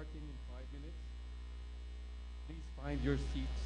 starting in 5 minutes. Please find your seats.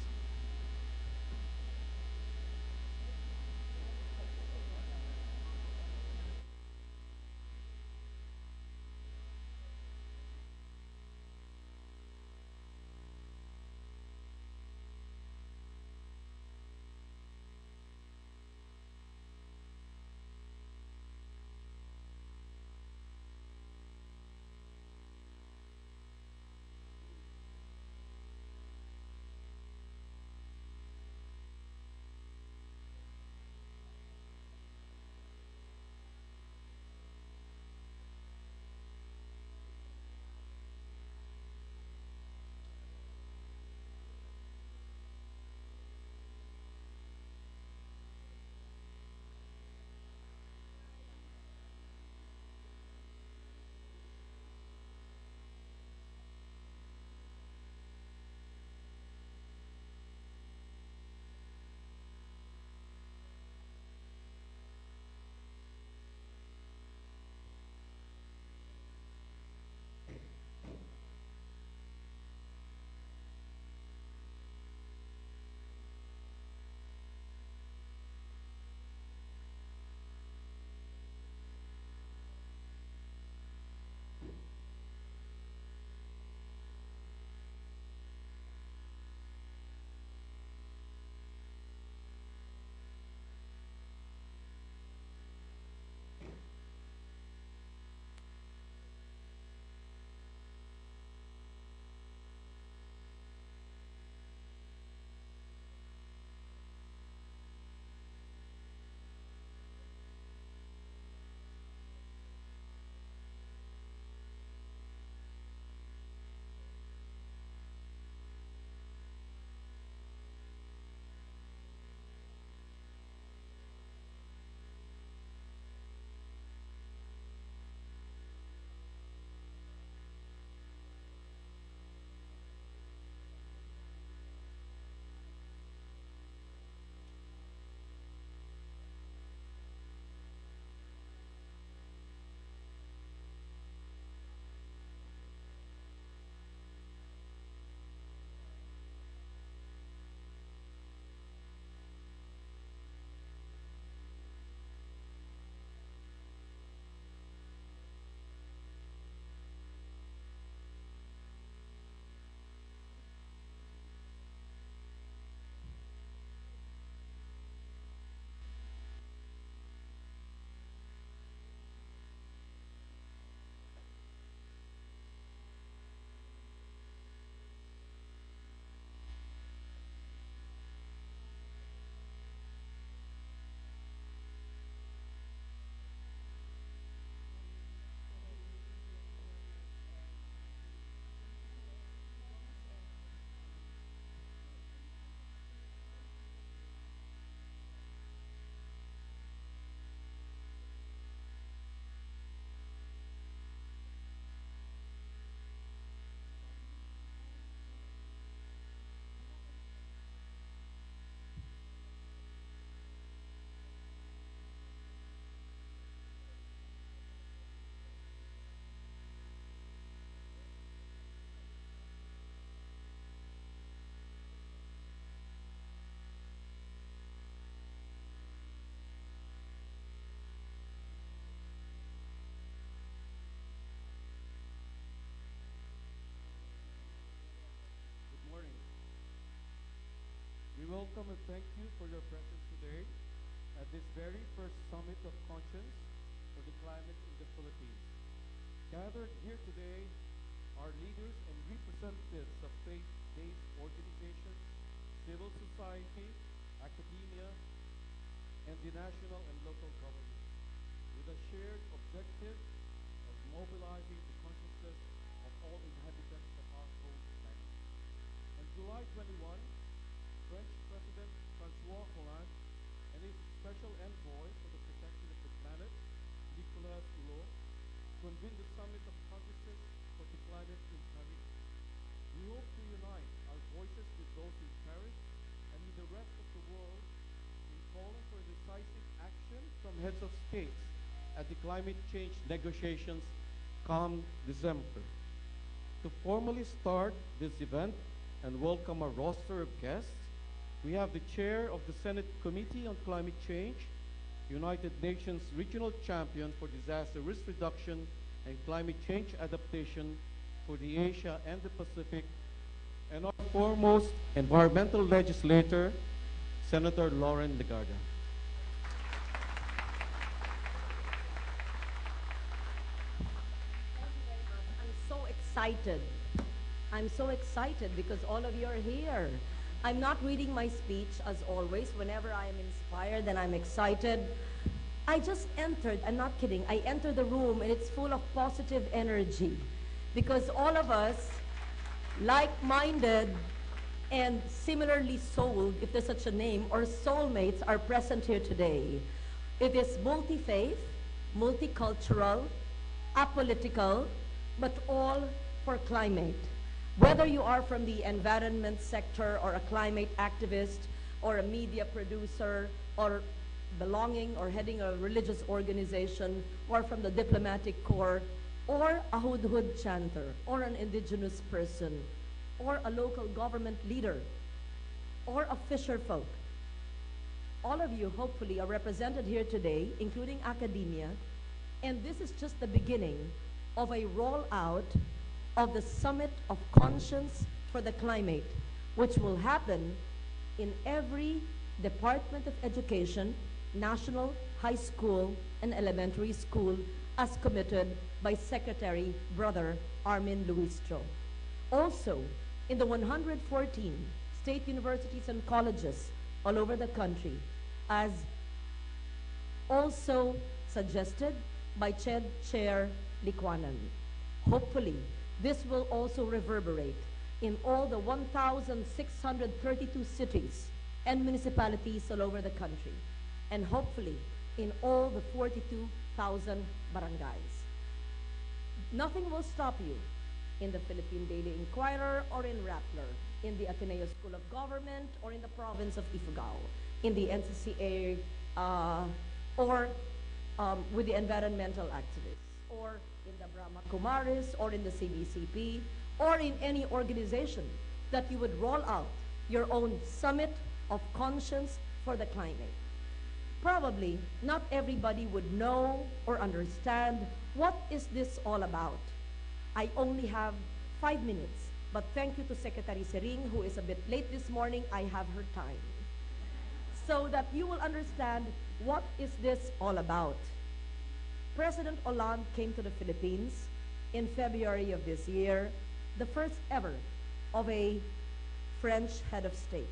Good morning. We welcome and thank you for your presence today at this very first Summit of Conscience for the Climate in the Philippines. Gathered here today are leaders and representatives of faith-based organizations, civil society, academia, and the national and local governments, with a shared objective of mobilizing the consciousness of all inhabitants of our home planet. On July 21, French President Francois Hollande and his special envoy for the protection of the planet, Nicolas Hulot, convened the Summit of Consciousness for the Climate in Paris. We hope to unite our voices with those in Paris and with the rest of the world in calling for decisive action from heads of states at the climate change negotiations come December. To formally start this event and welcome our roster of guests, we have the Chair of the Senate Committee on Climate Change, United Nations Regional Champion for Disaster Risk Reduction and Climate Change Adaptation for the Asia and the Pacific, and our foremost environmental legislator, Senator Lauren Legarda. Thank you very much. I'm so excited. I'm so excited because all of you are here. I'm not reading my speech as always. Whenever I am inspired and I'm excited, I just entered, I'm not kidding, I entered the room and it's full of positive energy because all of us, like-minded and similarly souled, if there's such a name, or soulmates are present here today. It is multi-faith, multicultural, apolitical, but all for climate. Whether you are from the environment sector or a climate activist or a media producer or belonging or heading a religious organization or from the diplomatic corps or a hudhud chanter or an indigenous person or a local government leader or a fisher folk. All of you hopefully are represented here today, including academia, and this is just the beginning of a rollout of the Summit of Conscience for the Climate, which will happen in every Department of Education, national, high school, and elementary school as committed by Secretary Brother Armin Luistro. Also, in the 114 state universities and colleges all over the country, as also suggested by CHED Chair Liquanan. Hopefully, this will also reverberate in all the 1,632 cities and municipalities all over the country, and hopefully in all the 42,000 barangays. Nothing will stop you in the Philippine Daily Inquirer or in Rappler, in the Ateneo School of Government or in the province of Ifugao, in the NCCA or with the environmental activists, or in the Brahma Kumaris, or in the CBCP, or in any organization that you would roll out your own Summit of Conscience for the Climate. Probably not everybody would know or understand what is this all about. I only have 5 minutes, but thank you to Secretary Sering, who is a bit late this morning. I have her time. So that you will understand what is this all about. President Hollande came to the Philippines in February of this year, the first ever of a French head of state.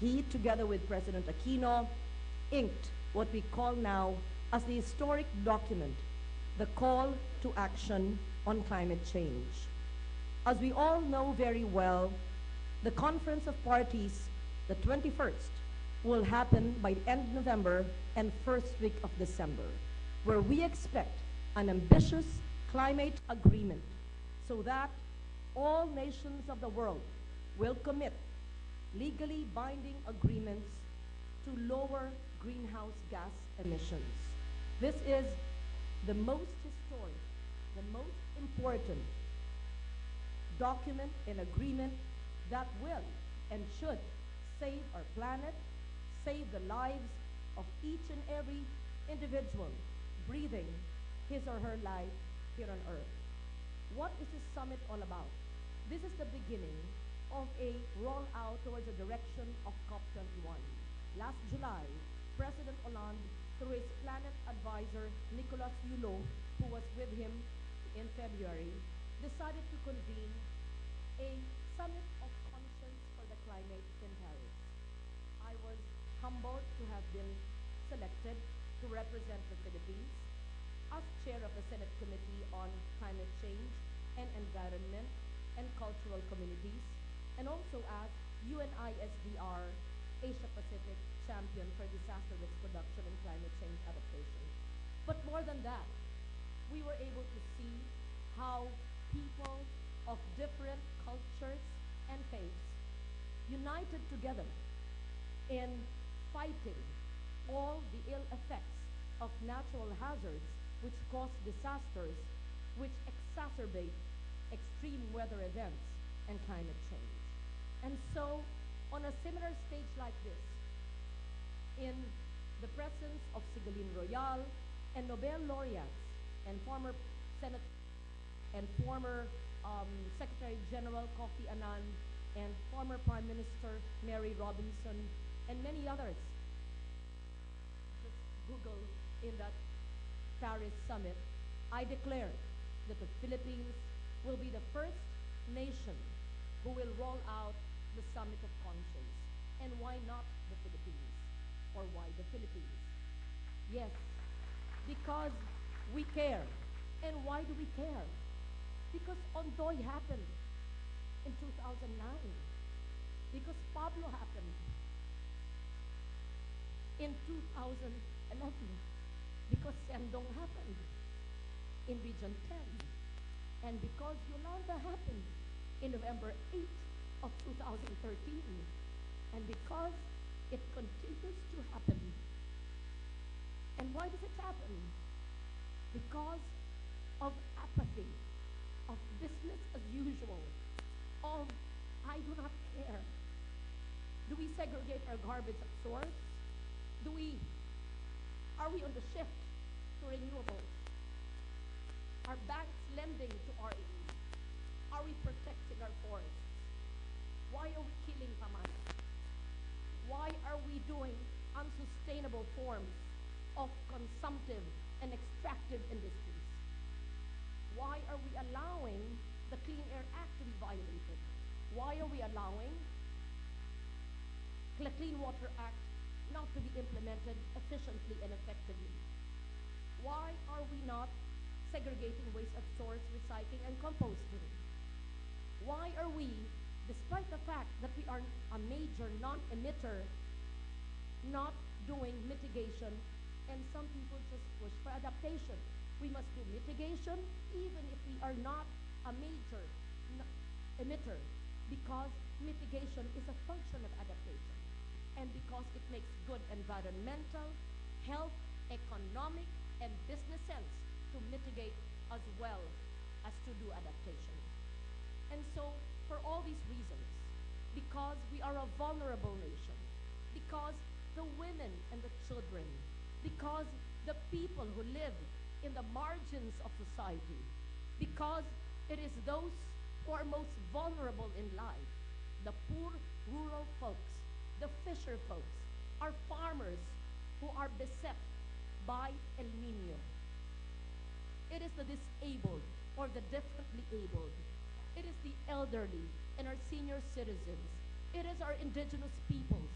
He, together with President Aquino, inked what we call now as the historic document, the Call to Action on Climate Change. As we all know very well, the Conference of Parties, the 21st, will happen by the end of November and first week of December, where we expect an ambitious climate agreement so that all nations of the world will commit legally binding agreements to lower greenhouse gas emissions. This is the most historic, the most important document and agreement that will and should save our planet, save the lives of each and every individual breathing his or her life here on Earth. What is this summit all about? This is the beginning of a rollout towards the direction of COP21. Last July, President Hollande, through his planet advisor, Nicolas Hulot, who was with him in February, decided to convene a Summit of Conscience for the Climate in Paris. I was humbled to have been selected to represent the Philippines as chair of the Senate Committee on Climate Change and Environment and Cultural Communities, and also as UNISDR Asia Pacific Champion for Disaster Risk Reduction and Climate Change Adaptation. But more than that, we were able to see how people of different cultures and faiths united together in fighting all the ill effects of natural hazards which cause disasters, which exacerbate extreme weather events, and climate change. And so, on a similar stage like this, in the presence of Sigolene Royal and Nobel laureates and former Senate and former Secretary General Kofi Annan and former Prime Minister Mary Robinson and many others. Just Google in that Paris summit, I declare that the Philippines will be the first nation who will roll out the Summit of Conscience. And why not the Philippines? Or why the Philippines? Yes, because we care. And why do we care? Because Ondoy happened in 2009. Because Pablo happened in 2011. Because Sendong happened in Region 10. And because Yolanda happened in November 8th of 2013. And because it continues to happen. And why does it happen? Because of apathy, of business as usual, of I do not care. Do we segregate our garbage at source? Are we on the shift to renewables? Are banks lending to RE? Are we protecting our forests? Why are we killing Pamana? Why are we doing unsustainable forms of consumptive and extractive industries? Why are we allowing the Clean Air Act to be violated? Why are we allowing the Clean Water Act not to be implemented efficiently and effectively? Why are we not segregating waste at source, recycling, and composting? Why are we, despite the fact that we are a major non-emitter, not doing mitigation, and some people just push for adaptation? We must do mitigation even if we are not a major emitter, because mitigation is a function of adaptation, and because it makes good environmental, health, economic, and business sense to mitigate as well as to do adaptation. And so, for all these reasons, because we are a vulnerable nation, because the women and the children, because the people who live in the margins of society, because it is those who are most vulnerable in life, the poor rural folks, the fisher folks, our farmers who are beset by El Nino. It is the disabled or the differently abled. It is the elderly and our senior citizens. It is our indigenous peoples.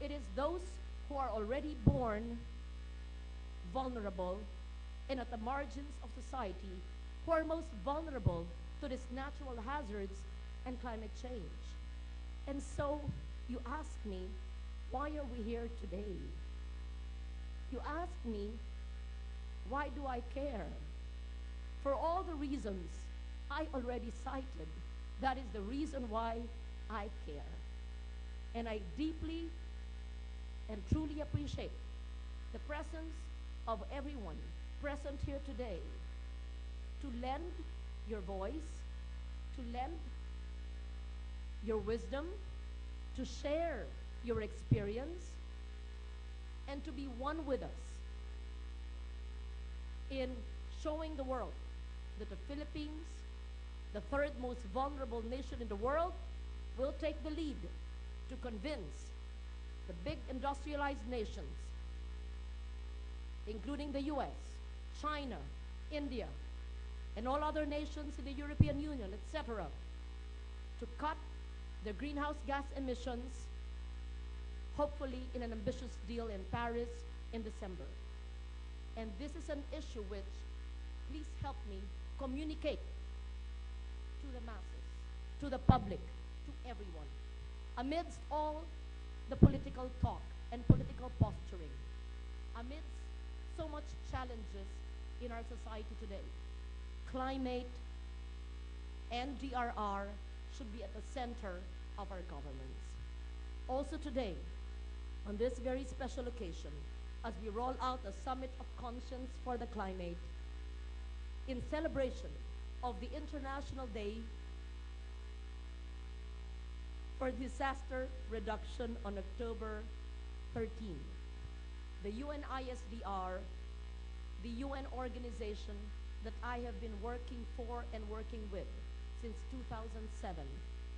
It is those who are already born vulnerable and at the margins of society who are most vulnerable to these natural hazards and climate change. And so you ask me, why are we here today? You ask me, why do I care? For all the reasons I already cited, that is the reason why I care. And I deeply and truly appreciate the presence of everyone present here today to lend your voice, to lend your wisdom, to share your experience, and to be one with us in showing the world that the Philippines, the third most vulnerable nation in the world, will take the lead to convince the big industrialized nations, including the US, China, India, and all other nations in the European Union, etc., to cut their greenhouse gas emissions, hopefully in an ambitious deal in Paris in December. And this is an issue which, please help me communicate to the masses, to the public, to everyone. Amidst all the political talk and political posturing, amidst so much challenges in our society today, climate and DRR should be at the center of our governments. Also today, on this very special occasion, as we roll out the Summit of Conscience for the Climate, in celebration of the International Day for Disaster Reduction on October 13. The UNISDR, the UN organization that I have been working for and working with since 2007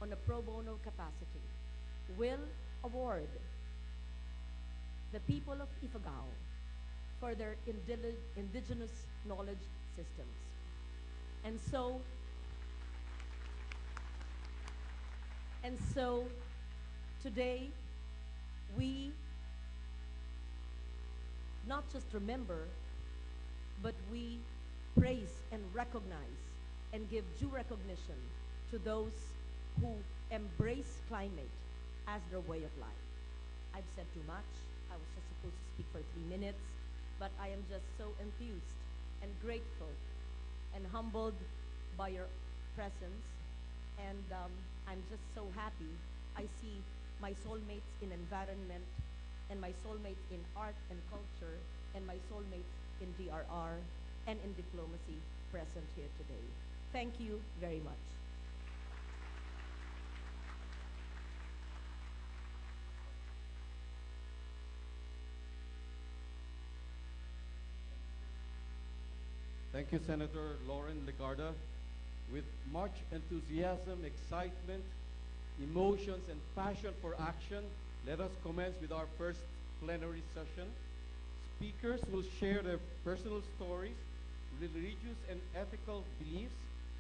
on a pro bono capacity, will award the people of Ifugao for their indigenous knowledge systems. And so today we not just remember, but we praise and recognize and give due recognition to those who embrace climate as their way of life. I've said too much. I was just supposed to speak for 3 minutes, but I am just so enthused and grateful and humbled by your presence. And I'm just so happy. I see my soulmates in environment and my soulmates in art and culture and my soulmates in DRR and in diplomacy present here today. Thank you very much. Thank you, Senator Lauren Legarda. With much enthusiasm, excitement, emotions, and passion for action, let us commence with our first plenary session. Speakers will share their personal stories, religious and ethical beliefs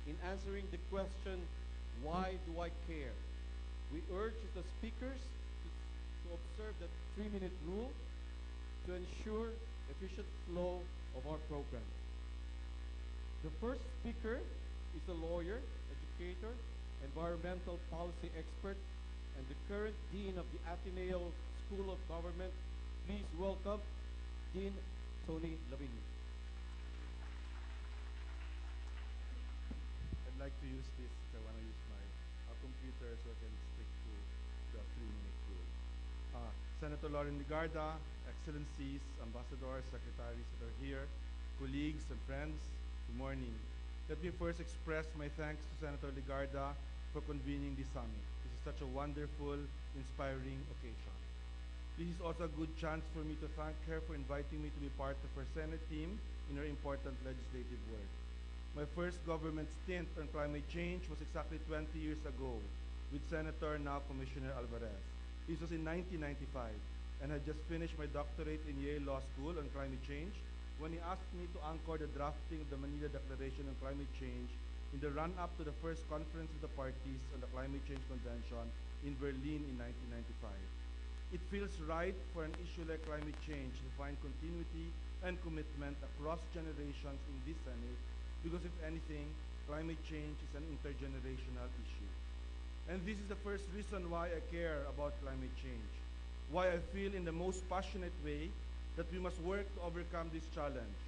in answering the question, why do I care? We urge the speakers to observe the 3-minute rule to ensure efficient flow of our program. The first speaker is a lawyer, educator, environmental policy expert, and the current Dean of the Ateneo School of Government. Please welcome Dean Tony Lavini. I'd like to use this, I want to use my computer so I can stick to the 3-minute rule. Senator Lauren Legarda, Excellencies, Ambassadors, Secretaries that are here, colleagues and friends, good morning. Let me first express my thanks to Senator Legarda for convening this summit. This is such a wonderful, inspiring occasion. This is also a good chance for me to thank her for inviting me to be part of her Senate team in her important legislative work. My first government stint on climate change was exactly 20 years ago with Senator, now Commissioner Alvarez. This was in 1995, and I had just finished my doctorate in Yale Law School on climate change when he asked me to anchor the drafting of the Manila Declaration on Climate Change in the run-up to the first conference of the parties on the Climate Change Convention in Berlin in 1995. It feels right for an issue like climate change to find continuity and commitment across generations in this Senate, because if anything, climate change is an intergenerational issue. And this is the first reason why I care about climate change, why I feel in the most passionate way that we must work to overcome this challenge,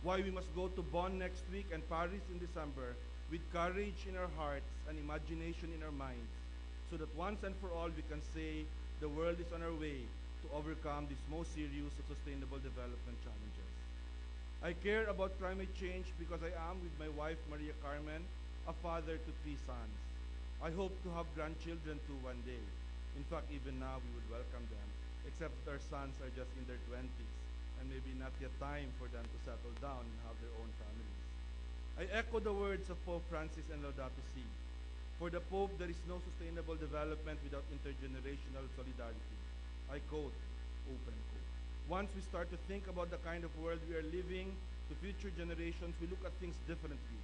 why we must go to Bonn next week and Paris in December with courage in our hearts and imagination in our minds, so that once and for all we can say the world is on our way to overcome these most serious of sustainable development challenges. I care about climate change because I am, with my wife Maria Carmen, a father to 3 sons. I hope to have grandchildren too one day. In fact, even now we would welcome them, except that our sons are just in their 20s and maybe not yet time for them to settle down and have their own families. I echo the words of Pope Francis and Laudato Si. For the Pope, there is no sustainable development without intergenerational solidarity. I quote, open quote. Once we start to think about the kind of world we are living to future generations, we look at things differently.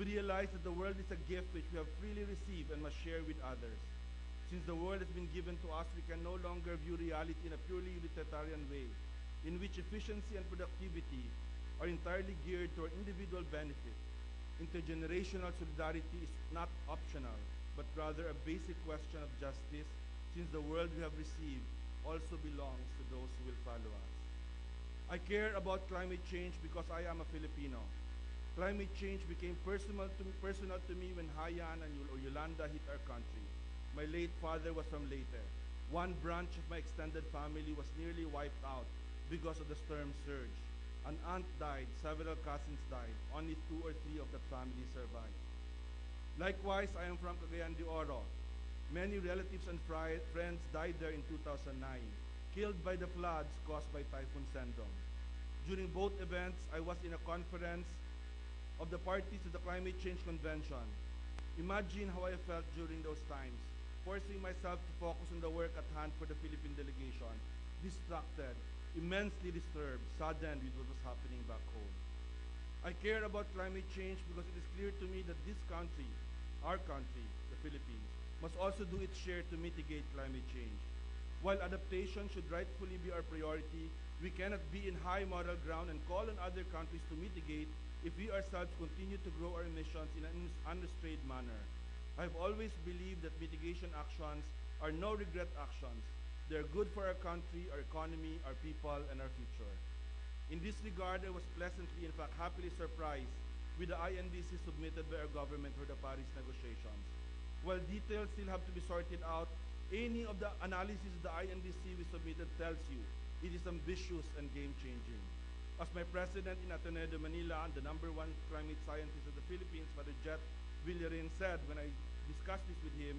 We realize that the world is a gift which we have freely received and must share with others. Since the world has been given to us, we can no longer view reality in a purely utilitarian way, in which efficiency and productivity are entirely geared to our individual benefit. Intergenerational solidarity is not optional, but rather a basic question of justice, since the world we have received also belongs to those who will follow us. I care about climate change because I am a Filipino. Climate change became personal to me when Haiyan and Yolanda hit our country. My late father was from Leyte. One branch of my extended family was nearly wiped out because of the storm surge. An aunt died, several cousins died, only 2 or 3 of that family survived. Likewise, I am from Cagayan de Oro. Many relatives and friends died there in 2009, killed by the floods caused by Typhoon Sendong. During both events, I was in a conference of the parties to the Climate Change Convention. Imagine how I felt during those times, forcing myself to focus on the work at hand for the Philippine delegation, distracted, immensely disturbed, saddened with what was happening back home. I care about climate change because it is clear to me that this country, our country, the Philippines, must also do its share to mitigate climate change. While adaptation should rightfully be our priority, we cannot be in high moral ground and call on other countries to mitigate if we ourselves continue to grow our emissions in an unrestrained manner. I have always believed that mitigation actions are no-regret actions. They are good for our country, our economy, our people, and our future. In this regard, I was pleasantly, in fact, happily surprised with the INDC submitted by our government for the Paris negotiations. While details still have to be sorted out, any of the analysis the INDC we submitted tells you it is ambitious and game-changing. As my president in Ateneo de Manila and the #1 climate scientist of the Philippines, Father Jet Villarin, said when I discussed this with him,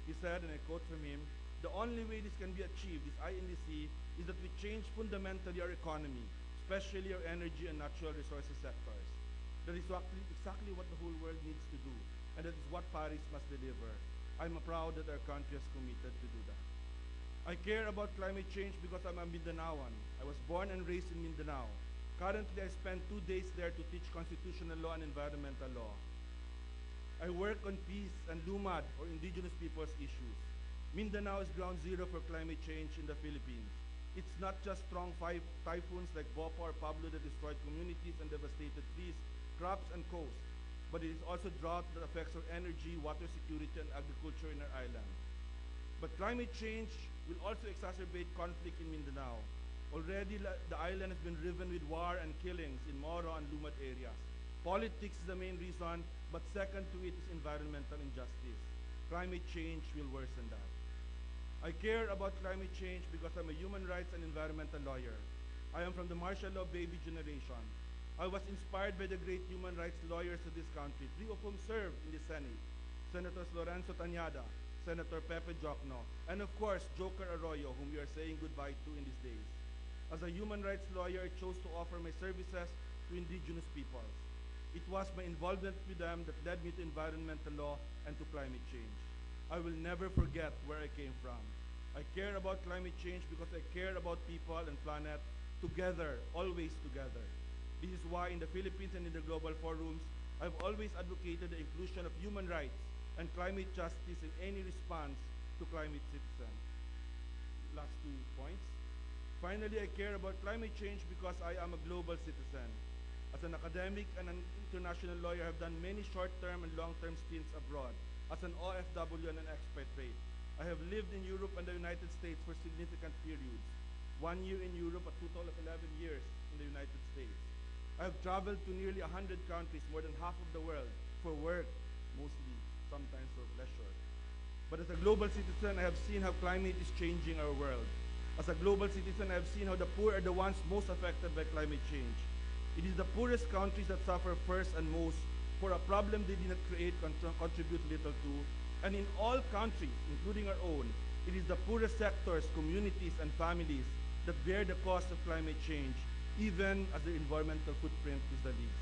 he said, and I quote from him, "The only way this can be achieved, this INDC, is that we change fundamentally our economy, especially our energy and natural resources sectors. That is exactly what the whole world needs to do, and that is what Paris must deliver. I'm proud that our country has committed to do that." I care about climate change because I'm a Mindanaoan. I was born and raised in Mindanao. Currently, I spend 2 days there to teach constitutional law and environmental law. I work on peace and LUMAD, or indigenous peoples' issues. Mindanao is ground zero for climate change in the Philippines. It's not just strong typhoons like Bopa or Pablo that destroyed communities and devastated trees, crops, and coasts, but it is also drought that affects our energy, water security, and agriculture in our island. But climate change will also exacerbate conflict in Mindanao. Already, the island has been riven with war and killings in Moro and Lumad areas. Politics is the main reason, but second to it is environmental injustice. Climate change will worsen that. I care about climate change because I'm a human rights and environmental lawyer. I am from the martial law baby generation. I was inspired by the great human rights lawyers of this country, 3 of whom served in the Senate: Senators Lorenzo Tañada, Senator Pepe Jocno, and of course, Joker Arroyo, whom we are saying goodbye to in these days. As a human rights lawyer, I chose to offer my services to indigenous peoples. It was my involvement with them that led me to environmental law and to climate change. I will never forget where I came from. I care about climate change because I care about people and planet together, always together. This is why in the Philippines and in the global forums, I've always advocated the inclusion of human rights and climate justice in any response to climate citizen. Last 2 points. Finally, I care about climate change because I am a global citizen. As an academic and an international lawyer, I have done many short-term and long-term stints abroad as an OFW and an expatriate. I have lived in Europe and the United States for significant periods. 1 year in Europe, a total of 11 years in the United States. I have traveled to nearly 100 countries, more than half of the world, for work, mostly, sometimes for pleasure. But as a global citizen, I have seen how climate is changing our world. As a global citizen, I have seen how the poor are the ones most affected by climate change. It is the poorest countries that suffer first and most for a problem they did not create, contribute little to. And in all countries, including our own, it is the poorest sectors, communities, and families that bear the cost of climate change, even as the environmental footprint is the least.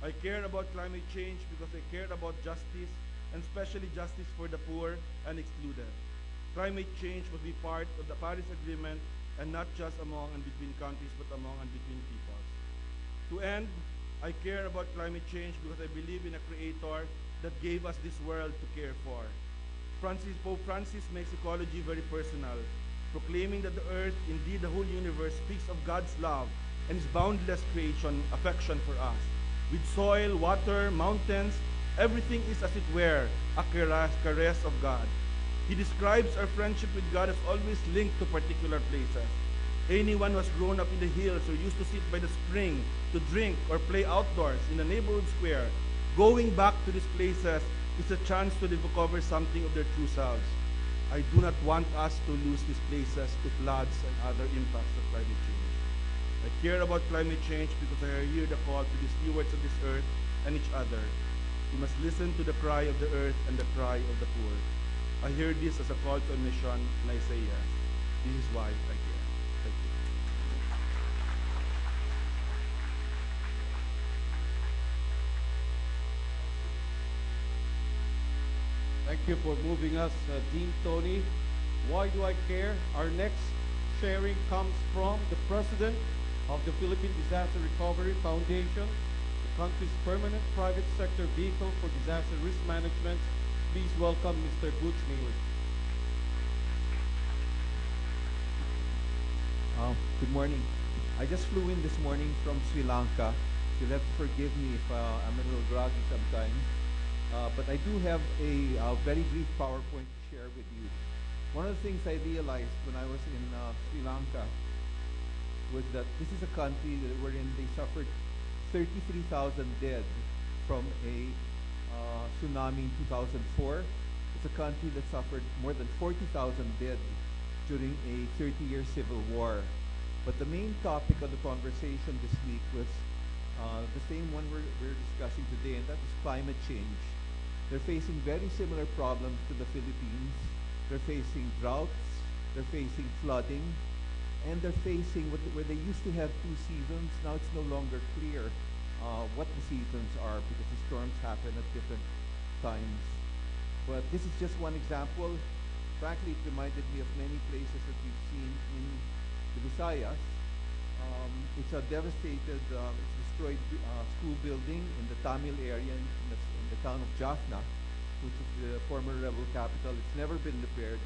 I care about climate change because I care about justice, and especially justice for the poor and excluded. Climate change must be part of the Paris Agreement, and not just among and between countries, but among and between peoples. To end, I care about climate change because I believe in a creator that gave us this world to care for. Pope Francis makes ecology very personal, proclaiming that the earth, indeed the whole universe, speaks of God's love and his boundless creation, affection for us. With soil, water, mountains, everything is as it were a caress of God. He describes our friendship with God as always linked to particular places. Anyone who has grown up in the hills or used to sit by the spring to drink or play outdoors in the neighborhood square, going back to these places is a chance to discover something of their true selves. I do not want us to lose these places to floods and other impacts of climate change. I care about climate change because I hear the call to be stewards of this earth and each other. We must listen to the cry of the earth and the cry of the poor. I hear this as a call to mission, and I say yes. This is why I care. Thank you. Thank you for moving us, Dean Tony. Why do I care? Our next sharing comes from the president of the Philippine Disaster Recovery Foundation, the country's permanent private sector vehicle for disaster risk management. Please welcome Mr. Butch Neely. Good morning. I just flew in this morning from Sri Lanka. You'll have to forgive me if I'm a little groggy sometimes. But I do have a very brief PowerPoint to share with you. One of the things I realized when I was in Sri Lanka was that this is a country wherein they suffered 33,000 dead from a tsunami in 2004. It's a country that suffered more than 40,000 dead during a 30-year civil war. But the main topic of the conversation this week was the same one we're discussing today, and that is climate change. They're facing very similar problems to the Philippines. They're facing droughts, they're facing flooding, and they're facing where they used to have 2 seasons. Now it's no longer clear what the seasons are because the storms happen at different times. But this is just one example. Frankly, it reminded me of many places that we've seen in the Visayas. It's a devastated, it's destroyed school building in the Tamil area in the town of Jaffna, which is the former rebel capital. It's never been repaired.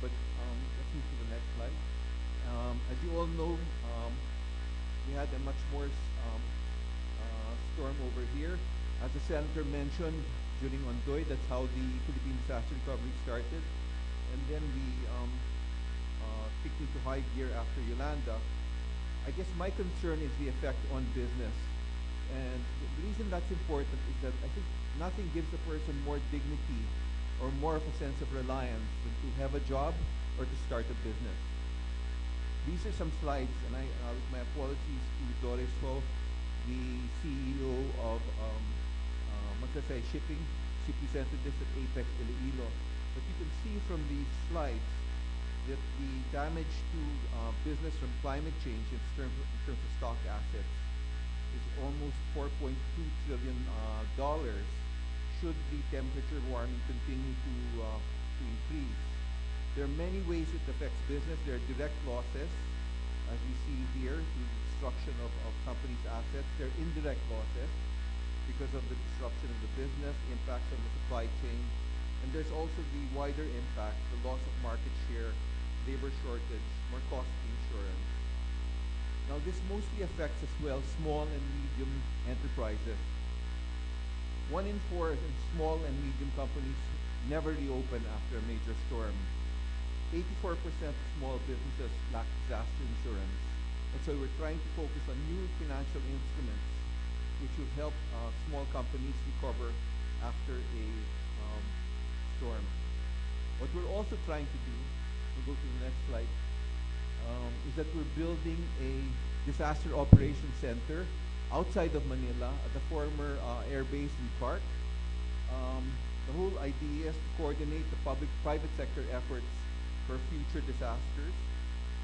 But let's move to the next slide. As you all know, we had a much worse storm over here. As the senator mentioned, during Ondoy, that's how the Philippine disaster recovery started. And then we kicked into high gear after Yolanda. I guess my concern is the effect on business. And the reason that's important is that I think nothing gives a person more dignity or more of a sense of reliance than to have a job or to start a business. These are some slides, and with my apologies to Doris Ho, the CEO of Magsaysay Shipping. She presented this at Apex Iloilo. But you can see from these slides that the damage to business from climate change in terms of stock assets is almost $4.2 trillion should the temperature warming continue to increase. There are many ways it affects business. There are direct losses, as we see here, through the destruction of companies' assets. There are indirect losses because of the disruption of the business, impacts on the supply chain, and there's also the wider impact, the loss of market share, labor shortage, more costly insurance. Now this mostly affects as well small and medium enterprises. 1 in 4 small and medium companies never reopen after a major storm. 84% of small businesses lack disaster insurance. And so we're trying to focus on new financial instruments which will help small companies recover after a storm. What we're also trying to do, we'll go to the next slide, is that we're building a disaster operations center outside of Manila at the former air base in Clark. The whole idea is to coordinate the public-private sector efforts for future disasters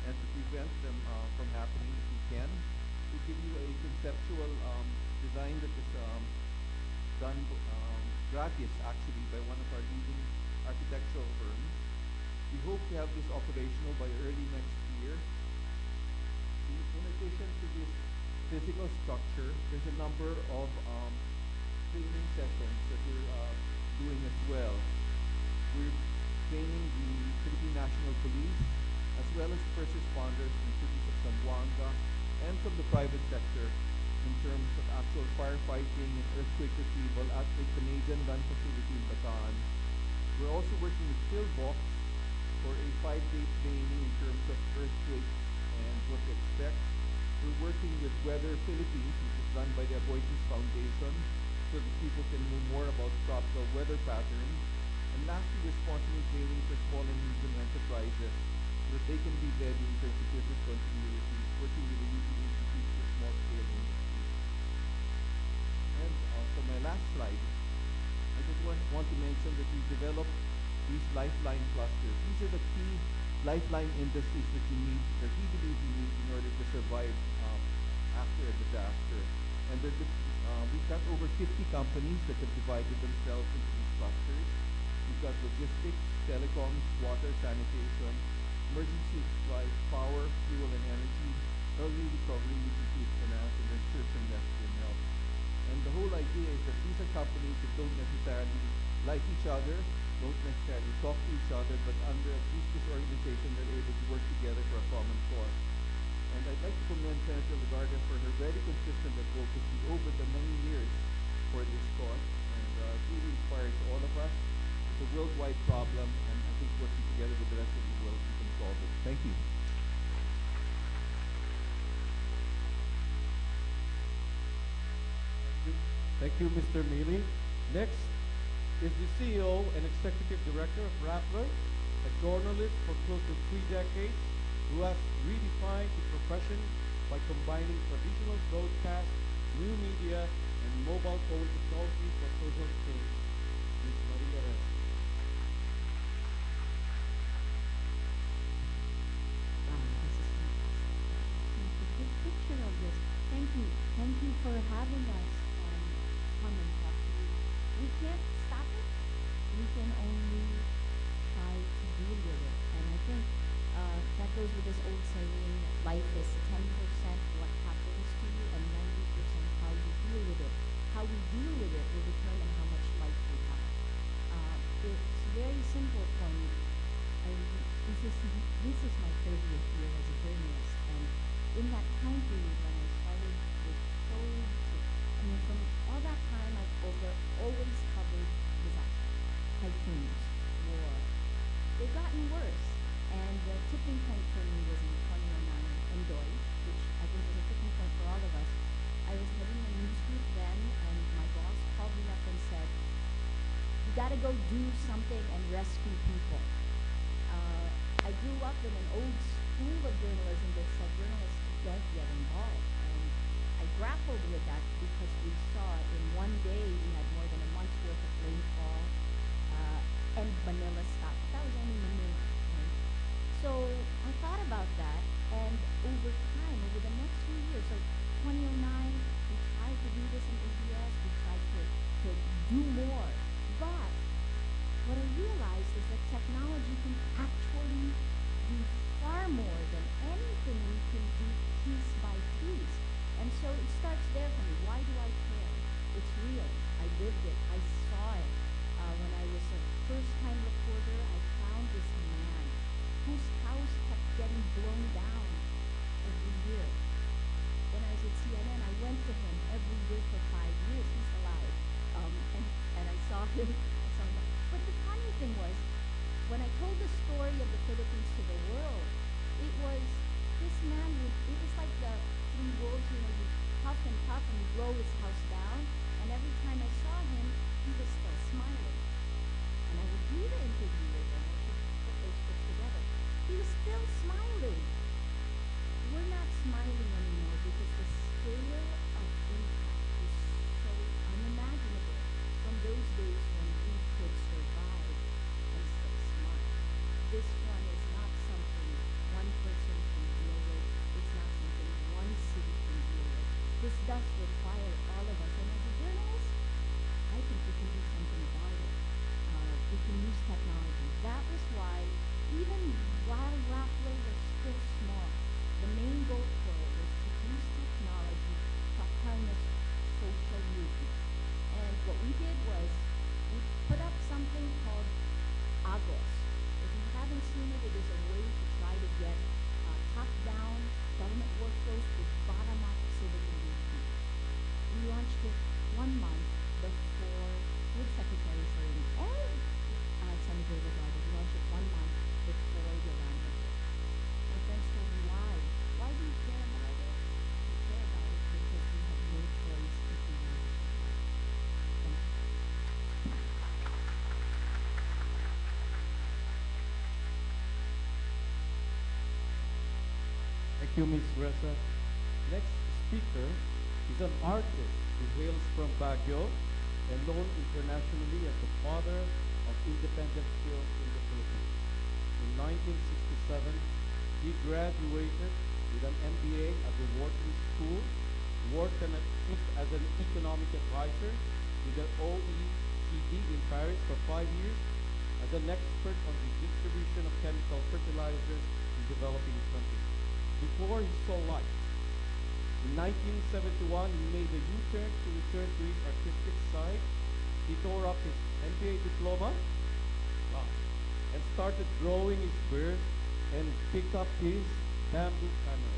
and to prevent them from happening if we can. To give you a conceptual design that was done gratis actually by one of our leading architectural firms. We hope to have this operational by early next year. In addition to this physical structure, there's a number of training sessions that we're doing as well. We're training the Philippine National Police as well as first responders in cities of Zamboanga and from the private sector in terms of actual firefighting and earthquake retrieval at the Canadian-run facility in Bataan. We're also working with Philbox for a 5-day training in terms of earthquakes and what to expect. We're working with Weather Philippines, which is run by the Aboitiz Foundation, so that people can know more about tropical weather patterns. And lastly, responsible training for small and medium enterprises so that they can be ready in terms of business continuity, working with the UP Institute for Small Scale Industries. And some last slide, I just want to mention that we've developed these lifeline clusters. These are the key lifeline industries that you need, that we believe you need in order to survive after a disaster. And we've got over 50 companies that have divided themselves into these clusters. We've got logistics, telecoms, water, sanitation, emergency supplies, power, fuel and energy, early recovery, which includes finance, and then church and lesbian health. And the whole idea is that these are companies that don't necessarily like each other, don't necessarily talk to each other, but under at least this organization, they're able to work together for a common cause. And I'd like to commend Senator Legarda for her very consistent advocacy over the many years for this cause, and it really inspires all of us. It's a worldwide problem, and I think working together with the rest of the world, we can solve it. Thank you. Thank you, Mr. Mealy. Next is the CEO and Executive Director of Rappler, a journalist for close to 3 decades who has redefined the profession by combining traditional broadcast, new media, and mobile phone technology for social change. Ms. Maria Rez. This is fantastic. Good picture of this. Thank you. Thank you for having us come and talk to you. We can't stop it. We can only try to deal with it. And I think that goes with this old saying, life is 10% what happens to you and 90% how you deal with it. How we deal with it will determine how much life we have. It's very simple for me. This is my 30th year as a journalist, and in that time period when I started with codes, from all that time I've always covered disaster, typhoons, war. They've gotten worse, and the tipping point for me was in 2009 in Doi, which I think was a tipping point for all of us. I was heading a news group then, and my boss called me up and said, "You gotta go do something and rescue people." I grew up in an old school of journalism that said journalists don't get involved, and I grappled with that because we saw in one day we had more than a month's worth of rainfall, and Manila stopped. That was only Manila, right? So I thought about that, and over time, over the next few years, so 2009, we tried to do this in ABS, we tried to do more, but what I realized is that technology can actually do far more than anything we can do piece by piece. And so it starts there for me. Why do I care? It's real. I lived it. I saw it. When I was a first-time reporter, I found this man whose house kept getting blown down every year. When I was at CNN, I went to him every year for 5 years. He's alive. And I saw him. But the funny thing was, when I told the story of the Philippines to the world, it was this man it was like the three wolves, you puff and you blow his house down, and every time I saw him, he was still smiling. And I would do the interview with him, I would put those bits together. He was still smiling. We're not smiling anymore because the scale of impact is so unimaginable from those days when we could survive and still smile. This one is not something one person can deal with. It's not something one city can deal with. This does require all of us. And as a journalist, I think we can do something about it. We can use technology. That was why, even while Rappler was still small, the main goal for it was to use technology to harness social movement. And what we did was we put up something called Agos. If you haven't seen it, it is a way to try to get top-down government workflows with bottom-up civic engagement. We launched it 1 month before, with Secretary Serene and Senator Legarda. We launched it 1 month before Yolanda hit. My friends told me, why? Why do you care about it? We care about it because we have no choice if we want to survive. Thank you. Thank you, Ms. Reza. Next speaker is an artist who hails from Baguio. and known internationally as the father of independent film in the Philippines. In 1967, he graduated with an MBA at the Wharton School, worked as an economic advisor with the OECD in Paris for 5 years, as an expert on the distribution of chemical fertilizers in developing countries. Before he saw light, in 1971, he made a U-turn to return to his artistic side. He tore up his MBA diploma, wow, and started growing his beard and picked up his bamboo camera.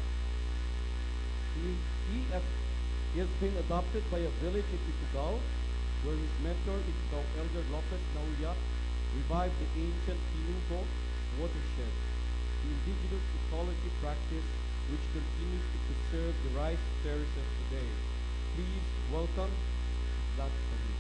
He has been adopted by a village in Ifugao, where his mentor, Ifugao Elder Lopez Nauya, revived the ancient Pinubo watershed, the indigenous ecology practice which continues to preserve the rice terraces today. Please welcome Vlad Camilo.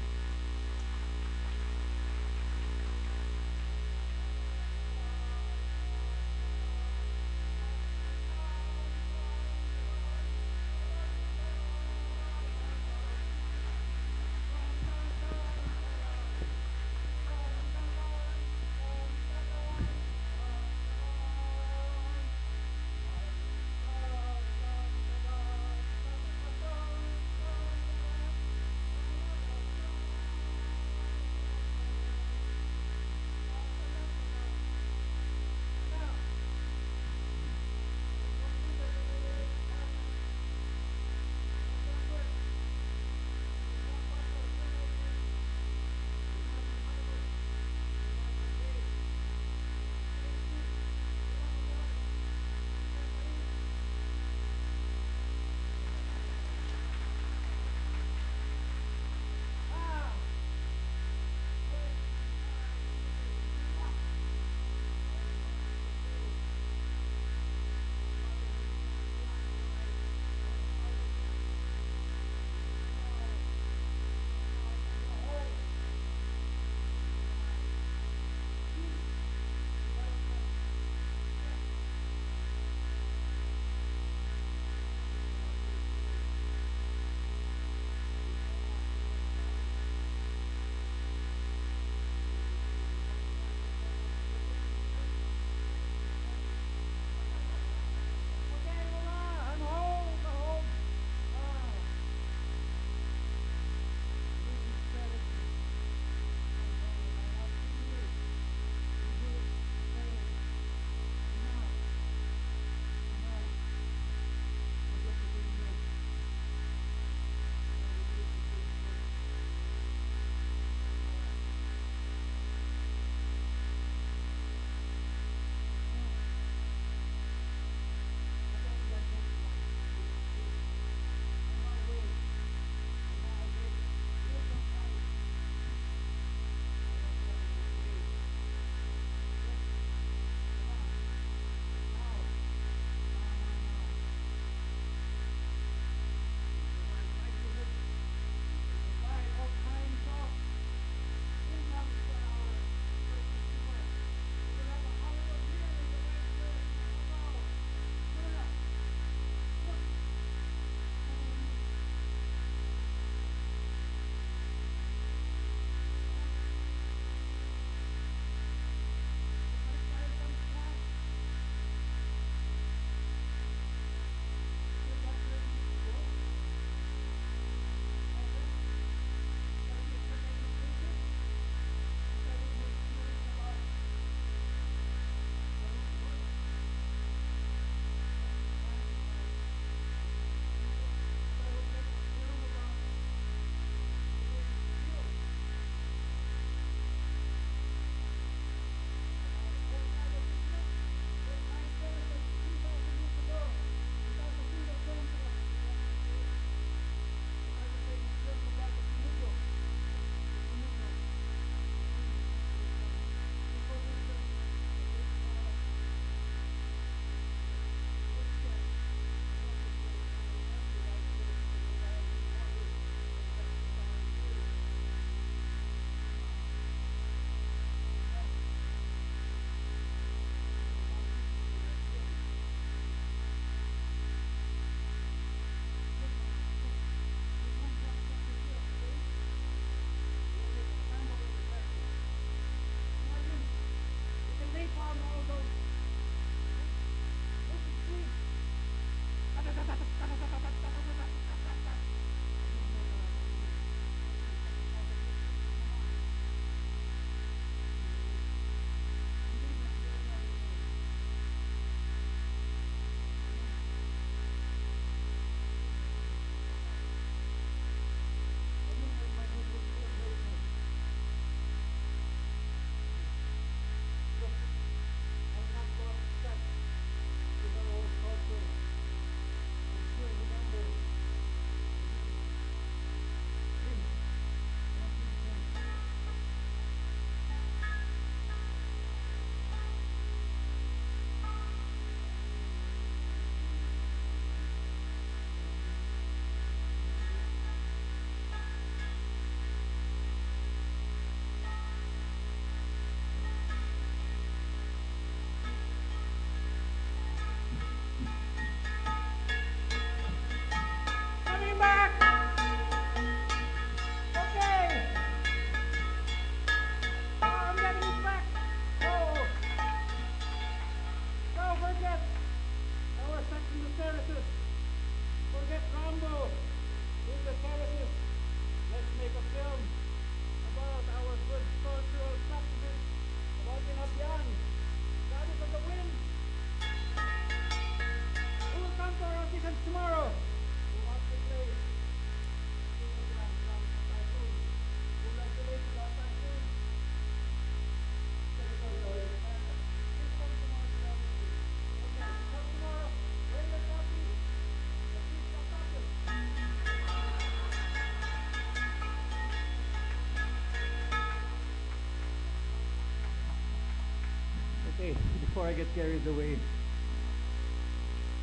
before I get carried away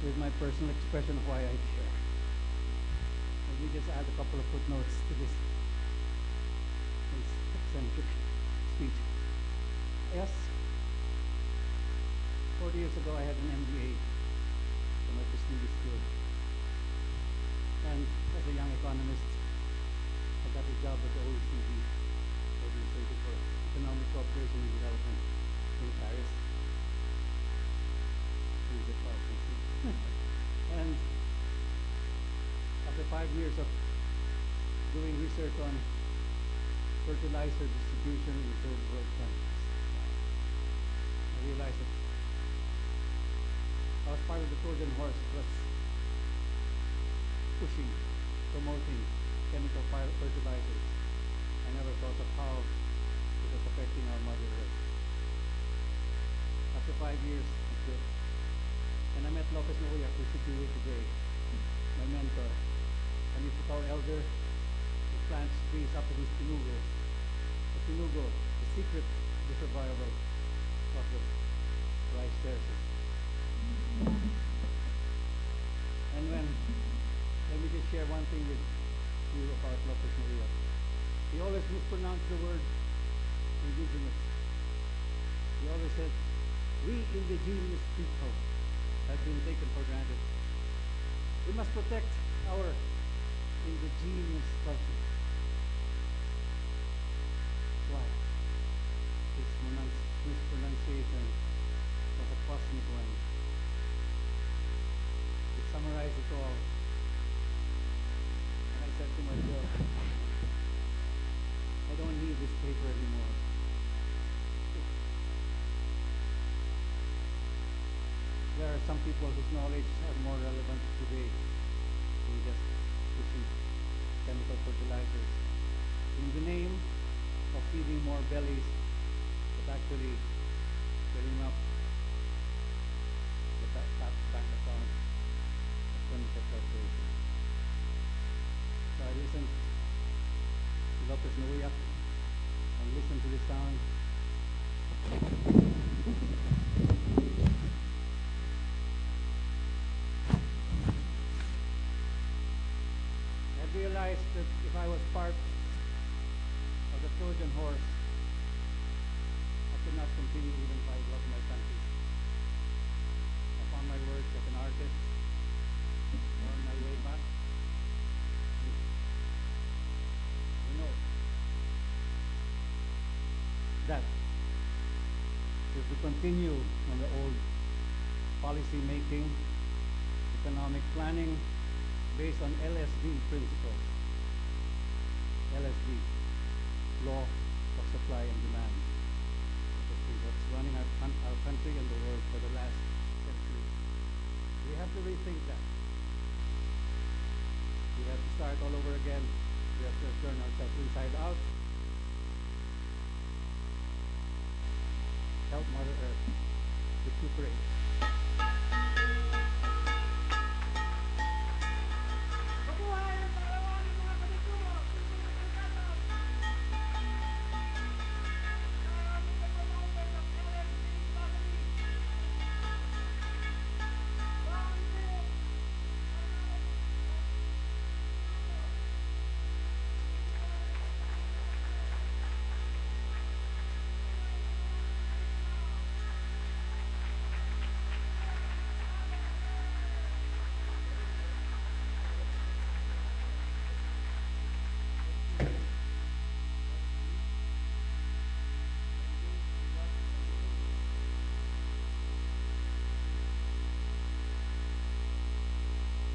with my personal expression of why I care, let me just add a couple of footnotes to this eccentric speech. Yes, 40 years ago I had an MBA from a prestigious school. And as a young economist, I got a job at the OECD, Organization for Economic Cooperation and Development in Paris. And after 5 years of doing research on fertilizer distribution in third world countries, I realized that I was part of the Trojan horse that was pushing, promoting chemical fertilizers. I never thought of how it was affecting our Mother Earth. After 5 years, I quit. And I met Lopez Noyak, who should be here today, my mentor. And we took our elder who plants trees up in his pinugo. The pinugo, the secret to the survival of the rice terraces. And let me just share one thing with you about Lopez Noyak. He always mispronounced the word indigenous. He always said, we indigenous people have been taken for granted. We must protect our indigenous culture. Why? This mispronunciation was a cosmic one. It summarized it all. And I said to myself, I don't need this paper anymore. There are some people whose knowledge are more relevant today than just pushing chemical fertilizers in the name of feeding more bellies, but actually filling up the bank account of chemical corporations. So I listened to Lopez Noyak and listened to the sound. Realized that if I was part of the Trojan horse, I could not continue even if I loved my country. I found my work as an artist on my way back. You know that if we continue on the old policy making, economic planning, based on LSD principles. LSD, law of supply and demand. This is what's running our country and the world for the last century. We have to rethink that. We have to start all over again. We have to turn ourselves inside out. Help Mother Earth recuperate.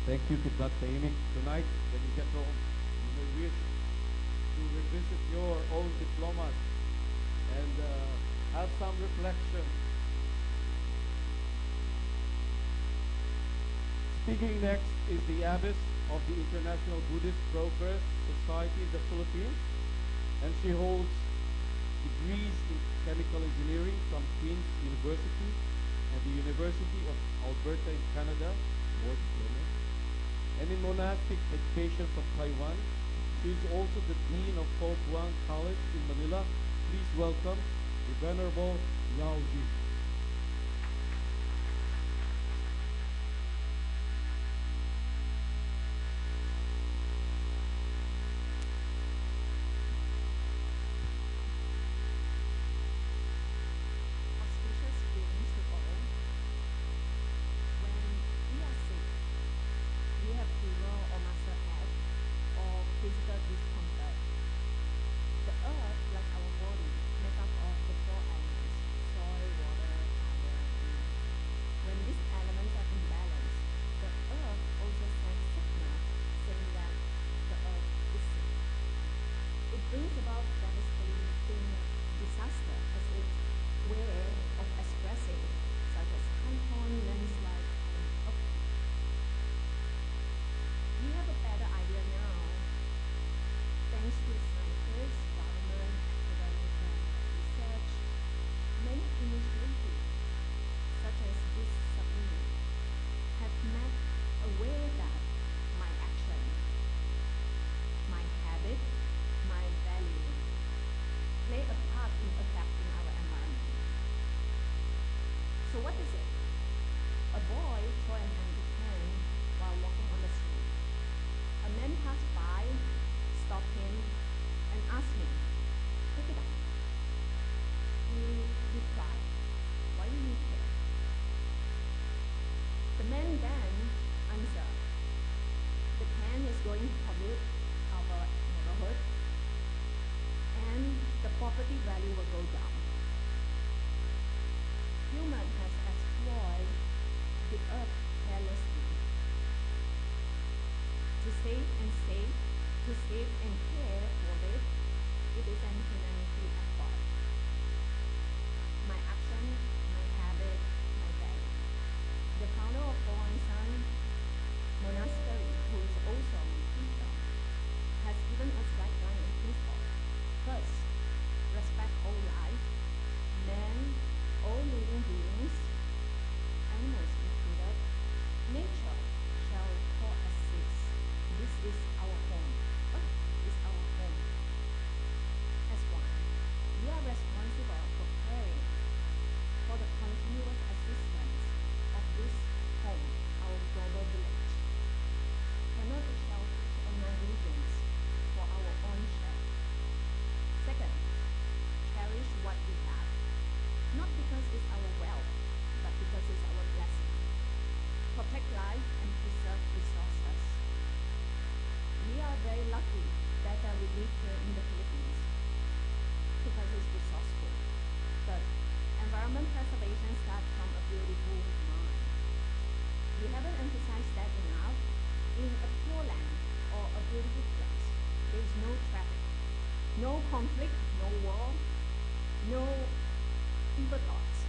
Thank you, Kidlat Taimik. Tonight, when you get home, you may wish to revisit your old diplomas and have some reflection. Speaking next is the abbess of the International Buddhist Progress Society in the Philippines, and she holds degrees in chemical engineering from Queen's University and the University of Alberta in Canada, more diplomas, and in monastic education from Taiwan. She is also the Dean of Fo Guang College in Manila. Please welcome the Venerable Yao Ji. self-devastating disaster as it were of expressing, such as typhoon, landslide, and earthquake. We have a better idea now, thanks to scientists, government, academic research, many initiatives, such as this submarine, have made aware that my action, my habit, my value play a part in affecting our environment. So what is it? A boy threw an empty can while walking on the street. A man passed by, stopped him, and asked me, "Pick it up." He replied, "Why do you care?" The man then answered, "The can is going to pollute our neighborhood, and the property value will go down. Human has exploited the earth carelessly. To save and care for it, it is an humanity effort. My action, my habit, my value." The founder of Hoan-san Monastery, who is also my teacher, has given us guidelines and principles. First, respect all life, man, all living beings, animals included. Nature shall coexist. This is our home. Earth is our home. As one, we are responsible for caring for the continuous existence of this home, our global village. Cannot be selfish or negligence for our own share. Second, cherish what we have, not because it's our wealth, but because it's our blessing. Protect life and preserve resources. We are very lucky that we live here in the Philippines because it's resourceful. Third, environment preservation starts from a beautiful mind. We haven't emphasized that enough. In a pure land or a beautiful place, there is no traffic, no conflict, no war, no evil thoughts.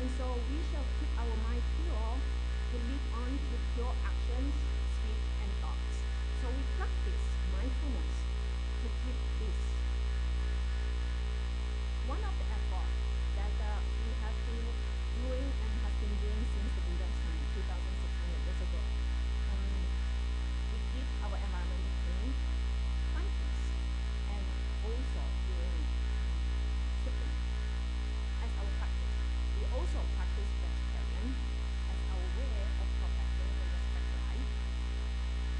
And so we shall keep our mind pure to live on through pure actions, speech, and thoughts. So we practice mindfulness to keep this. One of the efforts that we have been doing and has been doing since the Buddha's time, 2,600 years ago, we keep our environment clean, find peace, and also doing discipline as our practice. We also practice vegetarian as our way of protecting and respect life.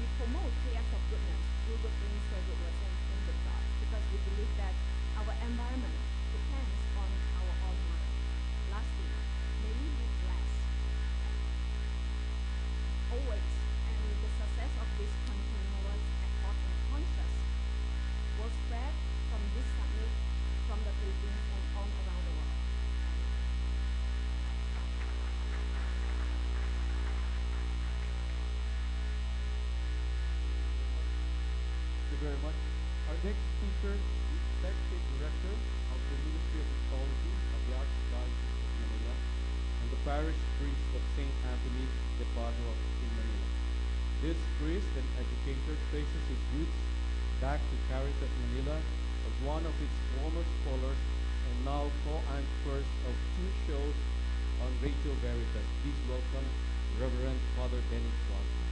We promote three acts of goodness, do good things, say good words, and think good thoughts, because we believe that our environment depends on our own mind. Lastly, may we be blessed always, and the success of this continuous effort and conscious will spread from this summit, from the Philippines and all around the world. Thank you very much. Our next speaker is the Executive Director of the Ministry of Ecology of the Archdiocese of Manila and the Parish Priest of St. Anthony de Padua in Manila. This priest and educator traces his roots back to Caritas Manila as one of its former scholars and now co-anchors of two shows on Radio Veritas. Please welcome Reverend Father Benny Swanson.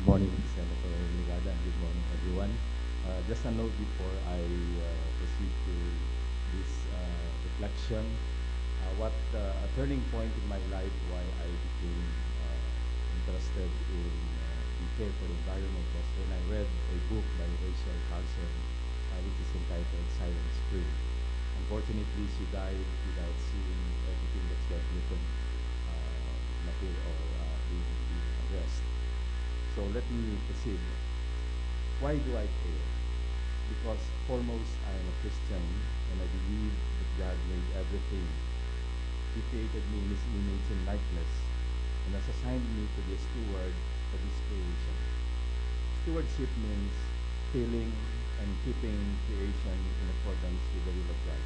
Good morning, Senator Ligada, and good morning, everyone. Just a note before I proceed to this reflection, what a turning point in my life, why I became interested in the care for the environment, was when I read a book by Rachel Carlson, which is entitled Silent Spring. Unfortunately, she died without seeing everything that's got written material or being addressed. So let me proceed. Why do I care? Because foremost, I am a Christian and I believe that God made everything. He created me in His image and likeness and has assigned me to be a steward of His creation. Stewardship means healing and keeping creation in accordance with the will of God.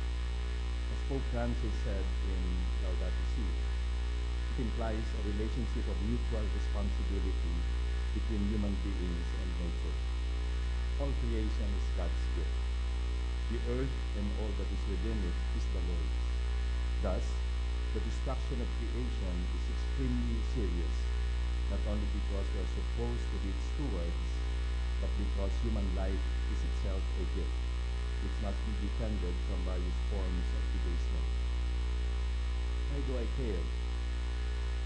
As Pope Francis said in Laudato Si, it implies a relationship of mutual responsibility between human beings and nature. All creation is God's gift. The earth and all that is within it is the Lord's. Thus, the destruction of creation is extremely serious, not only because we are supposed to be its stewards, but because human life is itself a gift, which must be defended from various forms of debasement. Why do I care?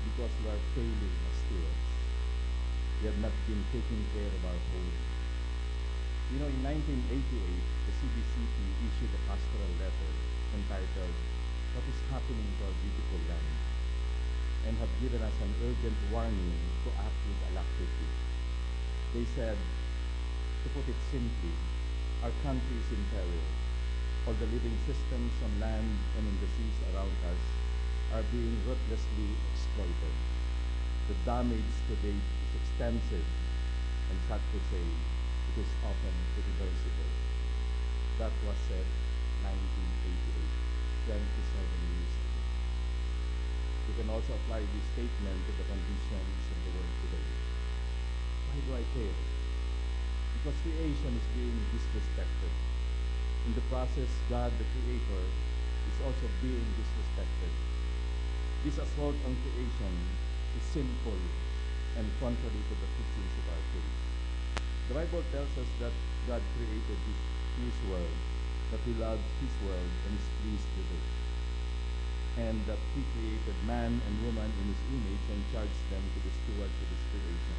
Because we are failing as stewards. We have not been taking care of our home. You know, in 1988, the CBCP issued a pastoral letter entitled, "What is happening to our beautiful land?" and have given us an urgent warning to act with alacrity. They said, to put it simply, our country is in peril. All the living systems on land and in the seas around us are being ruthlessly exploited. The damage to date is extensive, and sad to say, it is often irreversible. That was said 1988, 27 years ago. We can also apply this statement to the conditions of the world today. Why do I care? Because creation is being disrespected. In the process, God, the Creator, is also being disrespected. This assault on creation is sinful and contrary to the teachings of our faith. The Bible tells us that God created His world, that He loves His world and is pleased with it, and that He created man and woman in His image and charged them to be stewards of His creation.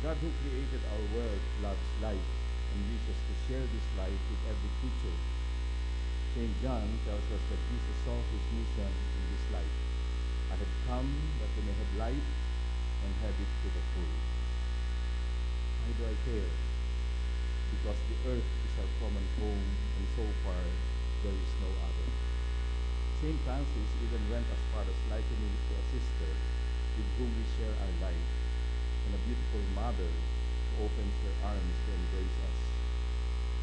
God, who created our world, loves life and wishes to share this life with every creature. St. John tells us that Jesus saw His mission in this life. I have come that they may have life and have it to the full. Why do I care? Because the earth is our common home, and so far there is no other. St. Francis even went as far as likening it to a sister with whom we share our life, and a beautiful mother who opens her arms to embrace us.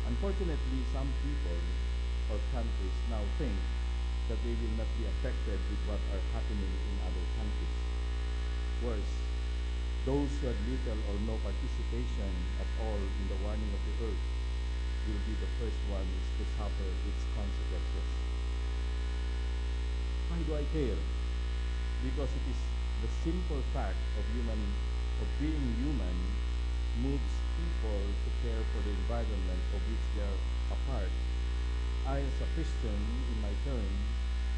Unfortunately, some people or countries now think that they will not be affected with what are happening in other countries. Worse, those who had little or no participation at all in the warning of the earth will be the first ones to suffer its consequences. Why do I care? Because it is the simple fact of being human moves people to care for the environment of which they are a part. I, as a Christian, in my turn,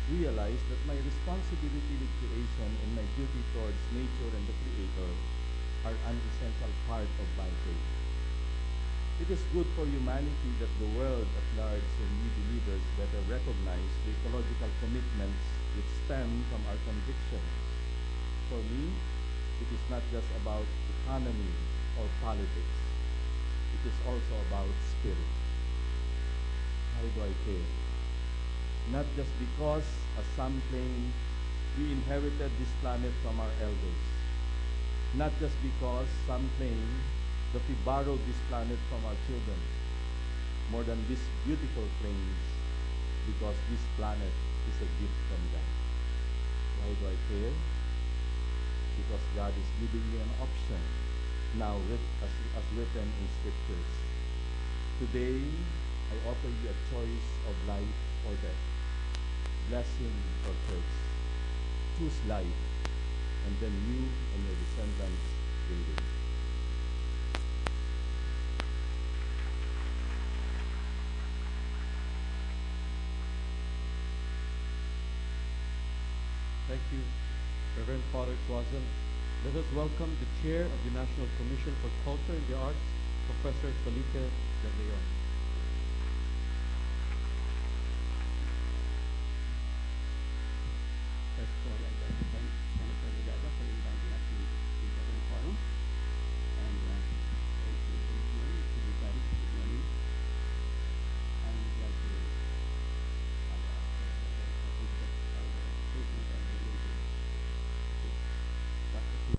realize that my responsibility with creation and my duty towards nature and the Creator are an essential part of my faith. It is good for humanity that the world at large and we believers better recognize the ecological commitments which stem from our convictions. For me, it is not just about economy or politics. It is also about spirit. Why do I care? Not just because, as some claim, we inherited this planet from our elders. Not just because some claim that we borrowed this planet from our children. More than these beautiful claims, because this planet is a gift from God. Why do I care? Because God is giving me an option, now as written in Scriptures. Today, I offer you a choice of life or death, blessing or curse. Choose life, and then you and your descendants will live. Thank you, Reverend Father Swanson. Let us welcome the Chair of the National Commission for Culture and the Arts, Professor Felipe de Leon. First of all, I'd like to thank Senator Ligada for inviting us to the Open Forum. And thank you, everybody. Good morning. I'm glad to have our statement and relation to what the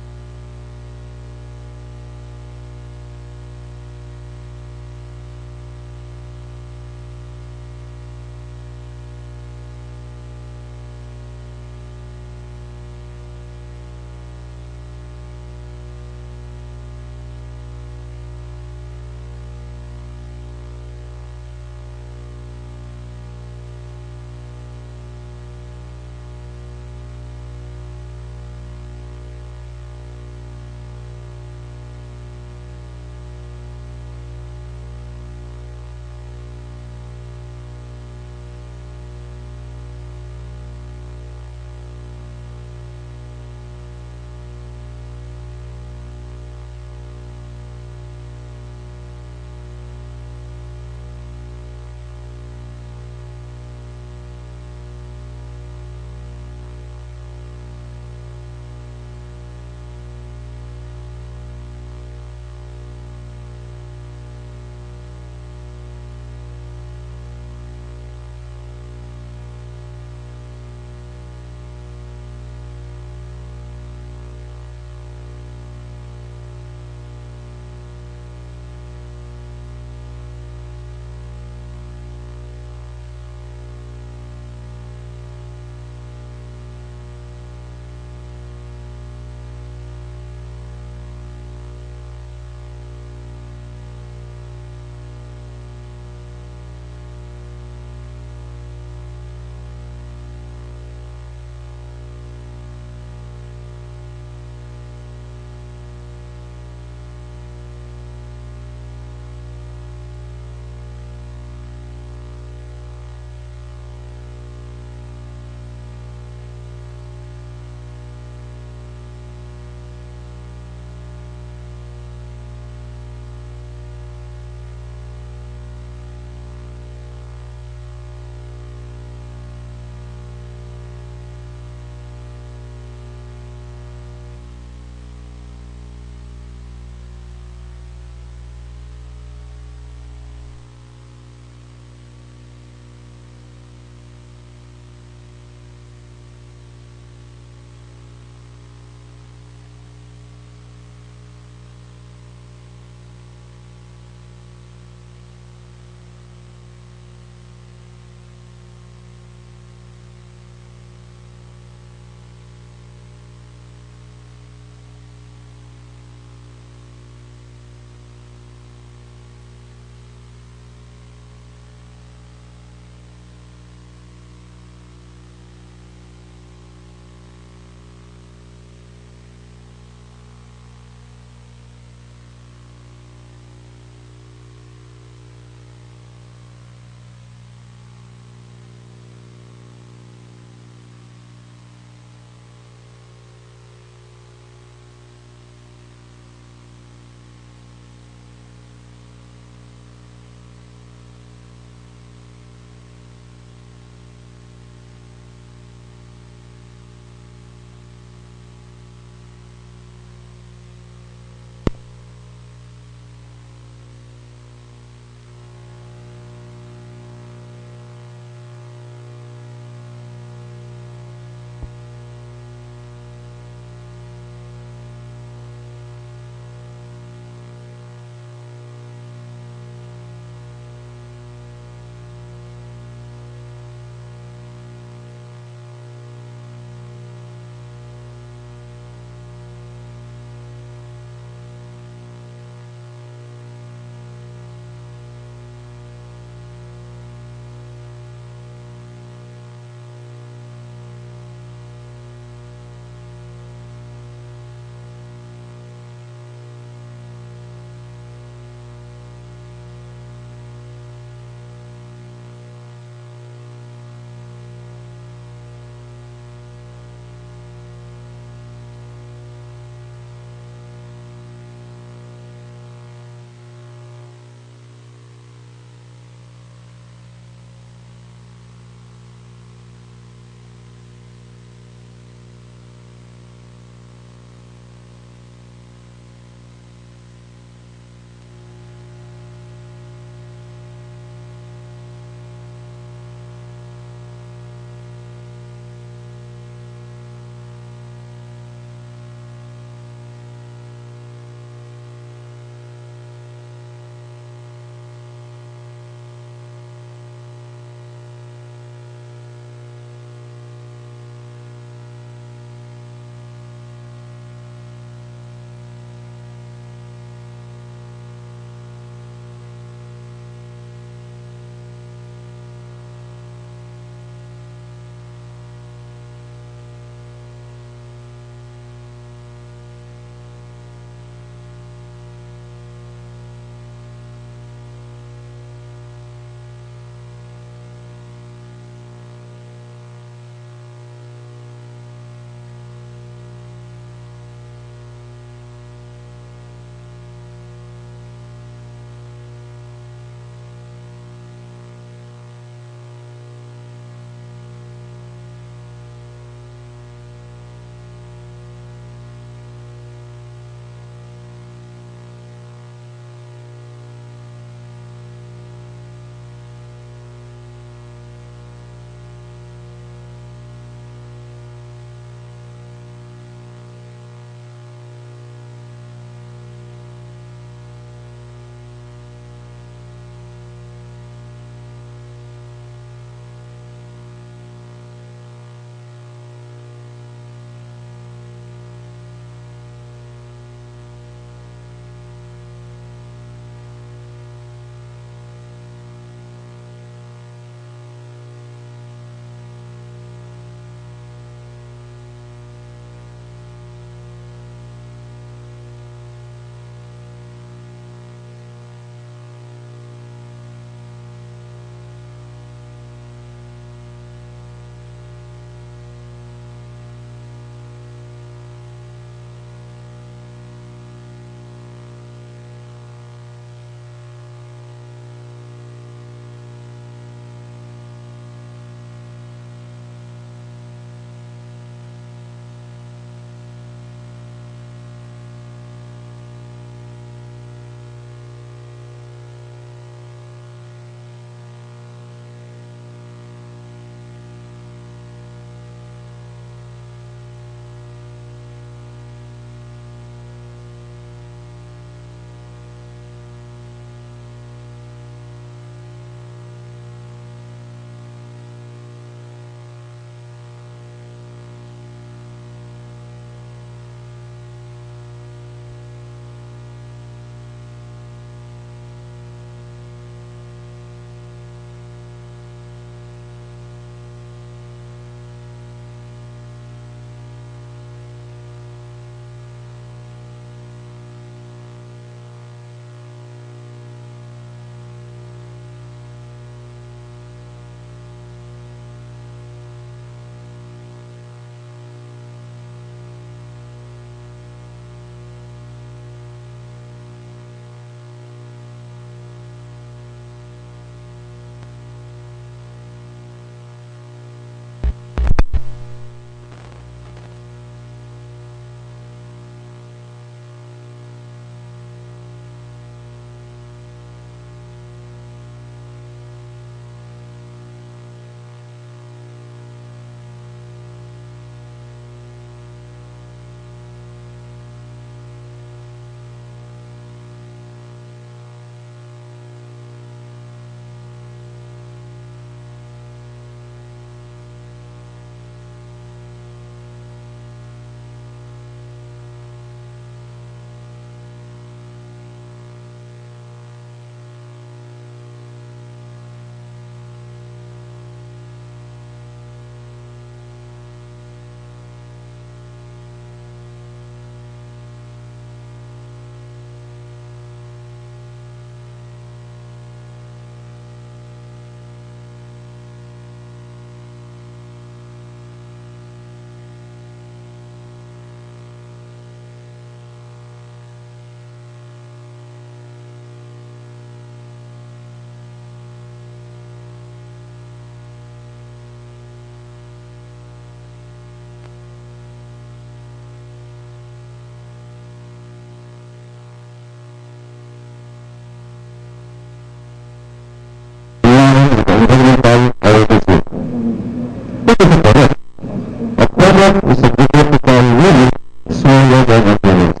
carbon equivalents,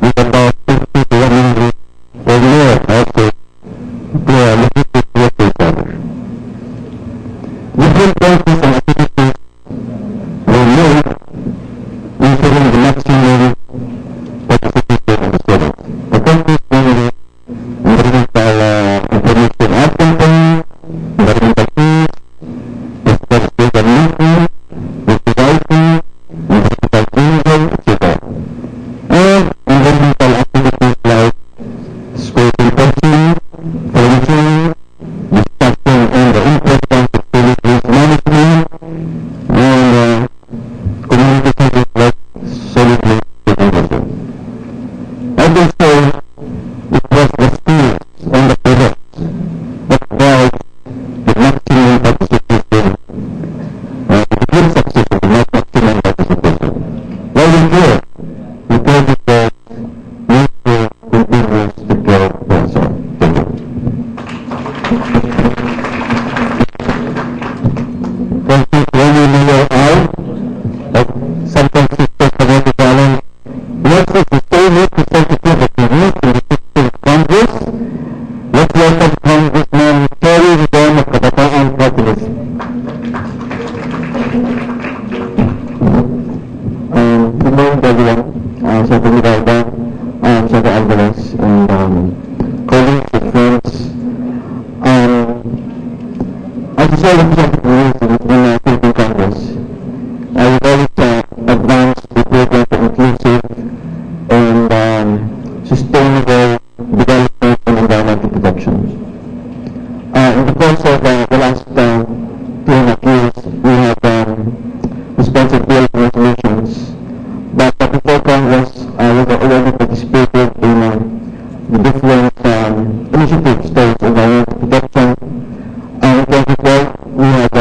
with about 50 to 100 or more also liquid water power. Different countries and activities were made, ensuring the maximum participation of the students. The countries mainly environmental information art campaign, environmental peace, physical space and movement, society, environmental tourism, etc. And environmental activities like school protection, furnishing, destruction and the importance of solid waste management, and community service like solid waste segregation. I will say it was the skills and the products that drive the maximum participation, the good success of the maximum participation. While in here, the project was nature continues to care for us all. Thank you. Thank you to any Mayor Al of San Francisco Community Challenge. Next is the state representative of the youth in the 16th Congress. Let's welcome Congressman Terry Ridon of Kabataan Party List. Good morning to everyone. Secretary Garda, Secretary Alvarez, and colleagues and friends. As a sole representative of the youth in the 16th Congress, I would always advance the program for inclusive and sustainable development and environmental protection. In the course of the last 2.5 years, we have sponsored bills and resolutions, but before Congress, we have already participated in the different initiatives towards environmental protection. In 2012, we have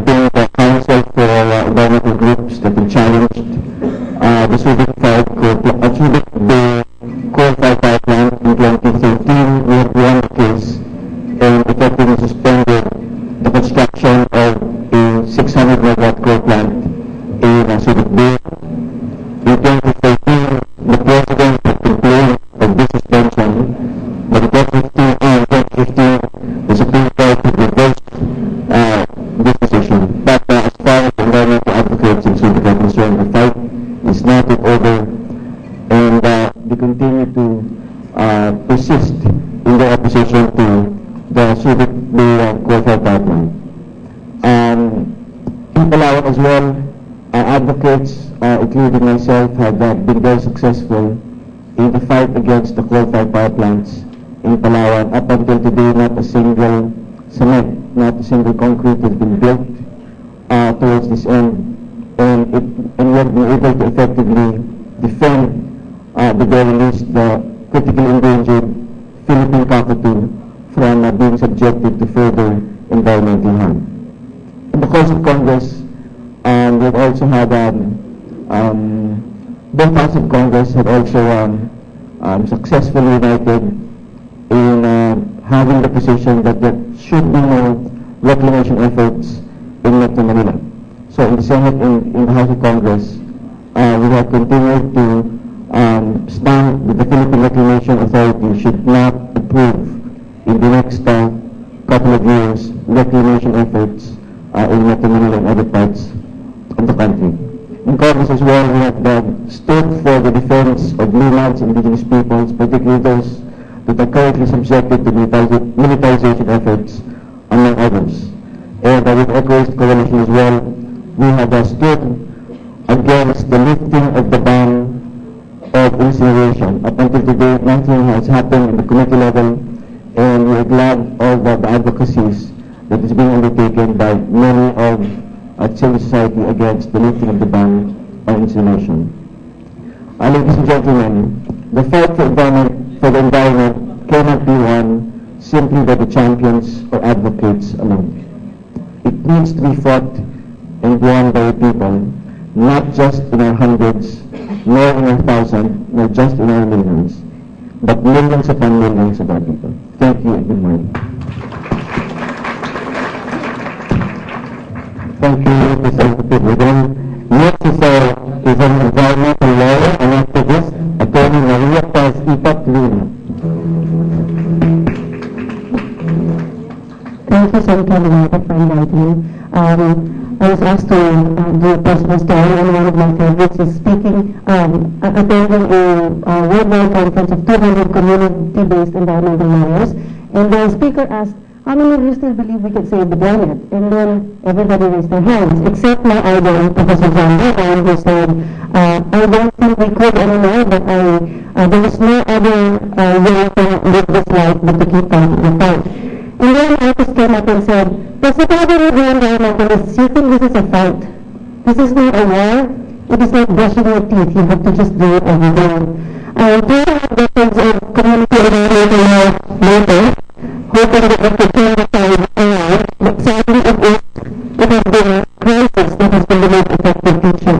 been the Council for Environmental Groups that we challenged the Subic Bay coal-fired power plant. In 2013, we had won the case and effectively suspended the construction of a 600 megawatt coal plant in Subic Bay. In 2013, the President had complained of this suspension, but in 2015, the Supreme Court had reversed this decision. But as far as environmental advocates in Subic are concerned, the fight is not yet over, and they continue to persist in their opposition to the Subic Bay coal-fired power plant. In Palawan as well, advocates, including myself, have been very successful in the fight against the coal-fired power plants in Palawan. Up until today, not a single cement, not a single concrete has been built towards this end, and we have been able to effectively defend the very least the critically endangered Philippine cockatoo from being subjected to further environmental harm. In the course of Congress, we have also had both houses of Congress had also successfully united in having the position that there should be no reclamation efforts in Metro Manila. So in the Senate, in the House of Congress, we have continued to stand that the Philippine Reclamation Authority should not approve in the next couple of years reclamation efforts in Metro Manila and other parts of the country. In Congress as well, we have stood for the defense of Liman's indigenous peoples, particularly those that are currently subjected to militarization efforts, among others. And with Eco-Waste Coalition as well, we have stood against the lifting of the ban of incineration. Up until today, nothing has happened at the committee level, and we are glad of the advocacies that is being undertaken by many of civil society against the lifting of the ban on incineration. Ladies and gentlemen, the fight for the environment cannot be won simply by the champions or advocates alone. It needs to be fought and won by the people, not just in our hundreds, nor in our thousands, nor just in our millions, but millions upon millions of our people. Thank you and good morning. Thank you, Mr. Ridon. Next is an environmental lawyer and activist, Attorney Maria Paz Ipat Luna. Thank you, Senator Leonardo, for inviting me. I was asked to do a personal story, and one of my favorites is attending a worldwide conference of 200 community-based environmental lawyers, and the speaker asked, how many of you still believe we can save the planet? And then everybody raised their hands, except my idol, Professor John Bowen, who said, I don't think we could anymore, but there is no other way to live this life but to keep fighting the fight. And then an artist came up and said, does the problem with the environmentalists, you think this is a fight? This is not a war. It is like brushing your teeth. You have to just do it every day. Do you have veterans of community environmental law later, hoping that we could turn the tide around, but sadly it has been a crisis that has been the most effective teacher.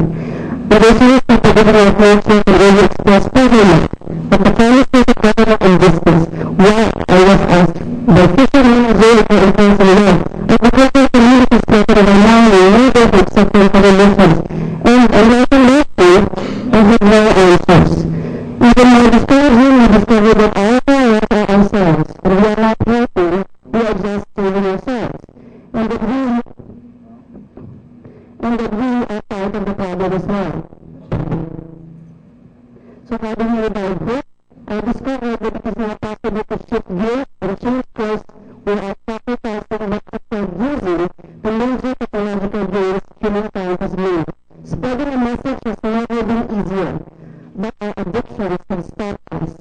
The resources of the government of nature can only express parliament, but the policies of government and business, why I was asked by fishermen of Zurich and Pennsylvania, and the local communities started by mining neighborhoods suffering from emissions, and American lawsuit, I had no answers. Even more discouraging, we discovered that our parents are ourselves, and we are not helping, we are just saving ourselves, and that we are part of the problem as well. So how do we revive this? I discovered that it is not possible to shift gears and change course without sacrificing what is called using the major technological gains humankind has made. Spreading a message has never been easier, but our addictions have stopped us.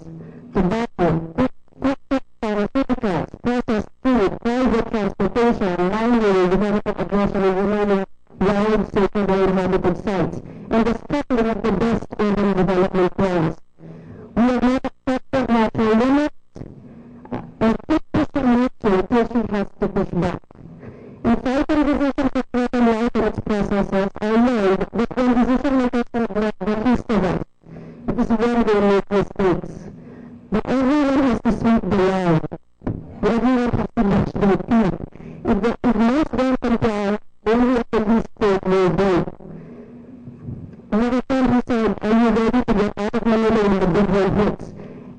Tobacco, pharmaceuticals, processed food, private transportation, mining, development aggression, and remaining wild, sacred, and inhabited sites, and the scattering of the best urban development plans. We have not accepted natural limits, and keep pushing nature until she has to push back. In fighting decisions that threaten life and its processes, I learned that when decision makers neglect the least of us, it is when they make mistakes. But everyone has to sweep the line. Everyone has to brush their teeth. If most don't comply, only at the least state will do. Another friend, he said, are you ready to get out of Manila when the big one hits?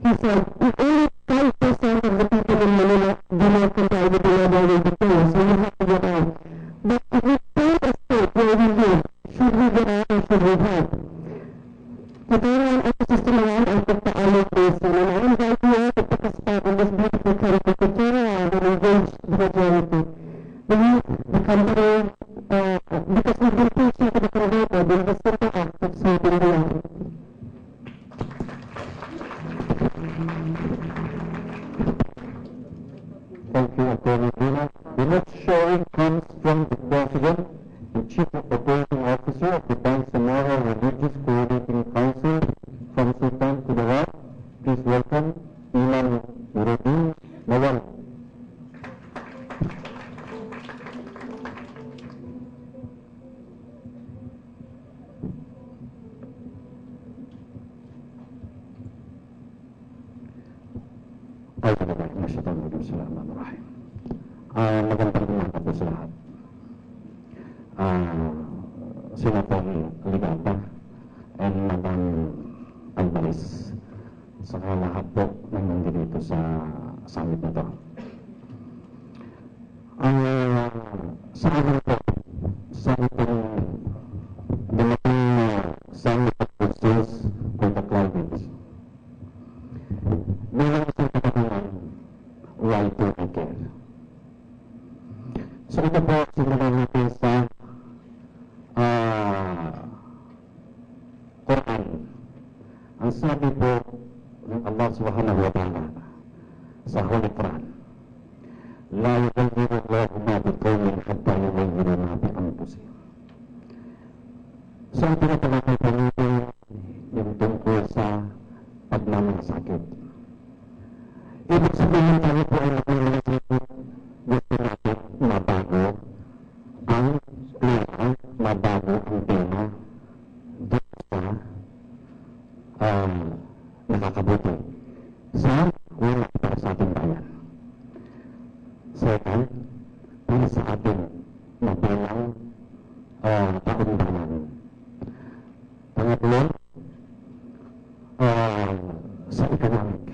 He said, if only 5% of the people in Manila do not comply with the law, they will be killed, so you have to get out. But if we paint a state where we live, should we get out or should we help? The Taiwan ecosystem around our Pictaalic Basin, and I invite you all to take a spot in this beautiful country to turn around and engage the majority. The youth, the company, because we've been preaching to the converted in the simple act of sweeping the line. Thank you, Attorney Luna. The next sharing comes from the President and Chief Operating Officer of the Bangsamoro Religious Coordinating Council from Sultan Kudarat. Please welcome Imam Nuruddin Nawal. Bismillahirrahmanirrahim. Magandang umaga po sa lahat. Senator Ligata and Madam Alvarez, saka lahat po na nandito sa summit na to. Sa amin po, sa ating dumating na summit of Brussels for the climate, bilang isang katanungan, why do we care? So ito po, simulan natin sa Quran. Ang sabi po ng Allah subhanahu wa ta'ala sa Holy Quran, La yughayyiru Allahu ma biqawmin hatta yughayyiru ma bi anfusihim. So ang tinatalakay po natin yung tungkol sa pagmamalasakit. Ibig sabihin tayo po ay nagmamalasakit, gusto natin mabago ang klima, mabago ang tema dito sa nakakabuti sa una para sa ating bayan. Second, para sa ating mabilang taon-bayan mga tulong sa economic.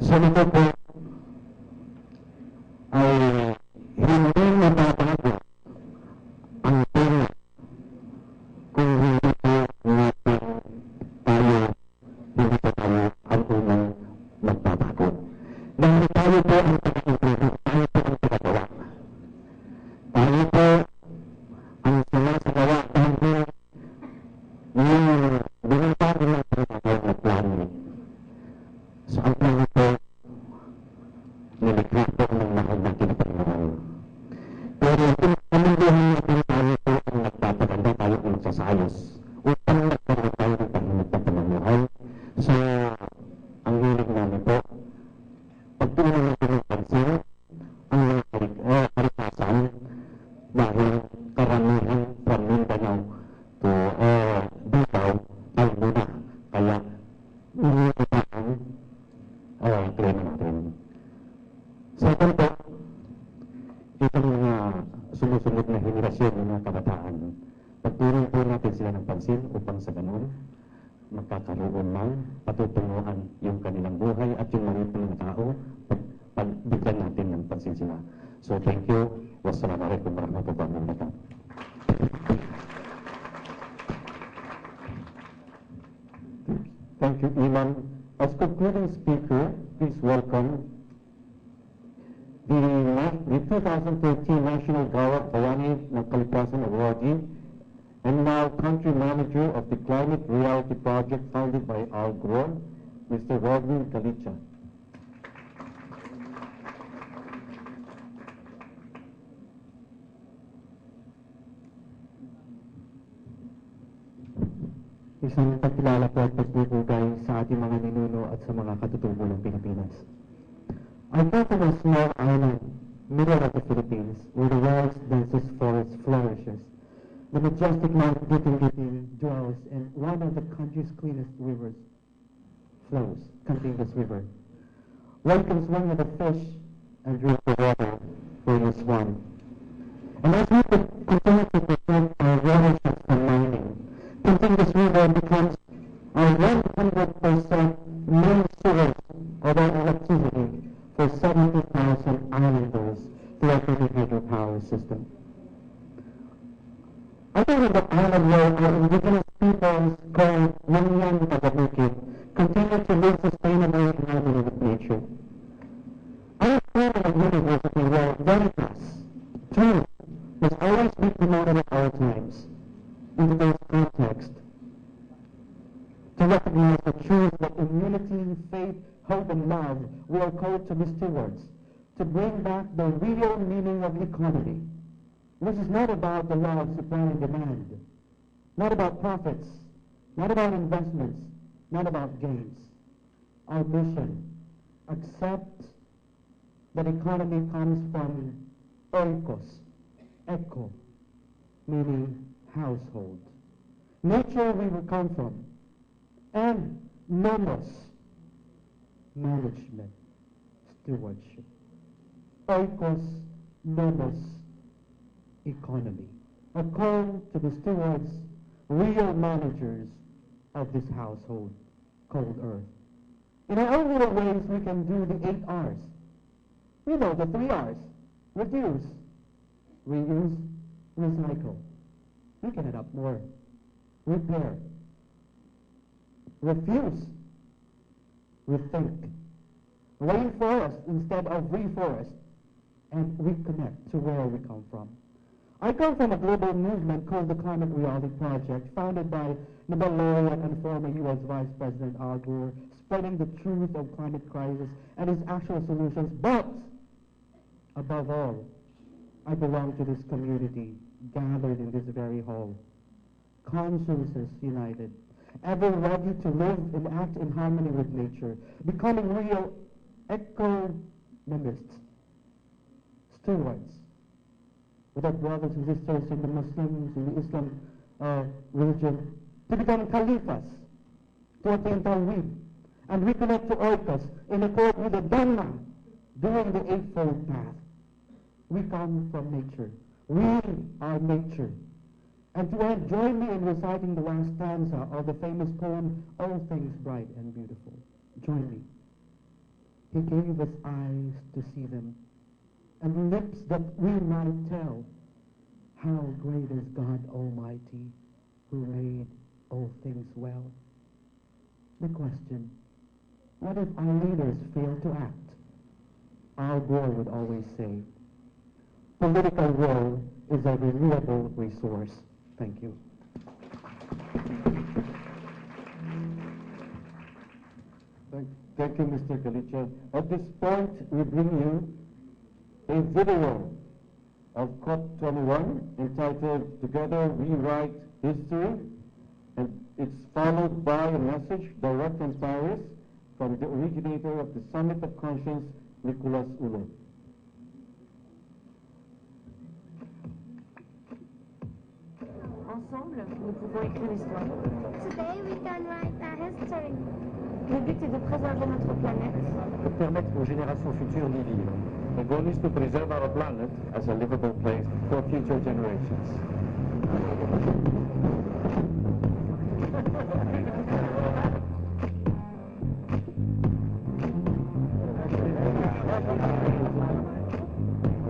So ito po ay hindi mapapagawa ang pera kung hindi po natin tayo, hindi po tayo ang unang magbabago. Dahil tayo po ang pag-improve, tayo po ang pagagawa. Tayo po ang sumasagawa dahil yung binatari ng pagkakaroon na plano. So ang plano po, nilikha po ng mahal ng kinapangaral. Pero kung kamunduhan natin tayo po ang nagpapaganda, tayo ang magsasayos upang nagkaroon tayo ng tahimik na pamumuhay. So, ang hilig namin po, pagtunan natin ng pansin, ang mga kalikasan dahil karamihan from Mindanao to Davao ay muna. Kaya, hindi ito ang klima natin. Second po, itong mga sumusunod na henerasyon ng mga kabataan, pagtunan po natin sila ng pansin upang sa ganun, magkakaroon ng patutunguhan yung kanilang buhay at yung mga mga tao, pagbigyan natin ng pansin sila. So thank you. Wassalamualaikum warahmatullahi wabarakatuh. Thank you, Imam. As concluding speaker, please welcome the 2013 National Gawad Bayani ng Kalikasan Awardee and now Country Manager of the Climate Reality Project founded by Al Gore, Mr. Rodney Galicia. Isang pagkilala po at pagpupugay sa ating mga ninuno at sa mga katutubo ng Pilipinas. I come from a small island, middle of the Philippines, where the world's densest forest flourishes. The majestic Mount Giting dwells, and one of the country's cleanest rivers flows, Cantingas River. One can swim with the fish and drink the water where you swim. And as we continue to prevent our watersheds from mining, Cantingas River becomes our 100% main source of our electricity for 70,000 islanders through our hydropower system. I think that the island where our indigenous peoples called Yangyan Tagabukid continue to live sustainably in harmony with nature. I feel in a university where Veritas, truth, must always be promoted at all times. In today's context, to recognize the truth that in unity, faith, hope, and love, we are called to be stewards, to bring back the real meaning of economy, which is not about the law of supply and demand, not about profits, not about investments, not about gains. Our mission, accept that economy comes from oikos, echo, meaning household. Nature we will come from, and nomos, management, stewardship. Oikos, nomos, economy. A call to the stewards, real managers of this household called Earth. In our own little ways, we can do the 8 R's. We know the 3 R's. Reduce, reuse, recycle. We can add up more. Repair, refuse, rethink, rainforest instead of reforest, and reconnect to where we come from. I come from a global movement called the Climate Reality Project, founded by Nobel laureate and former U.S. Vice President Al Gore, spreading the truth of climate crisis and its actual solutions. But, above all, I belong to this community gathered in this very hall. Consciences united, ever ready to live and act in harmony with nature, becoming real economists, stewards, with our brothers and sisters in the Muslims, in the Islam religion, to become caliphs, to attain tawhid, and reconnect to oikos in accord with the Dhamma, doing the Eightfold Path. We come from nature. We are nature. And to end, join me in reciting the last stanza of the famous poem, All Things Bright and Beautiful. Join me. He gave us eyes to see them, and lips that we might tell how great is God Almighty, who made all things well. The question, what if our leaders fail to act? Al Gore would always say, political will is a renewable resource. Thank you. Thank you, Mr. Kalicha. At this point, we bring you a video of COP21 entitled Together We Write History, and it's followed by a message direct from Paris from the originator of the Summit of Conscience, Nicolas Hulot. Ensemble, nous pouvons écrire l'histoire. Today we can write our history. Le but est de préserver notre planète. To permettre aux générations futures d'y vivre. The goal is to preserve our planet as a livable place for future generations.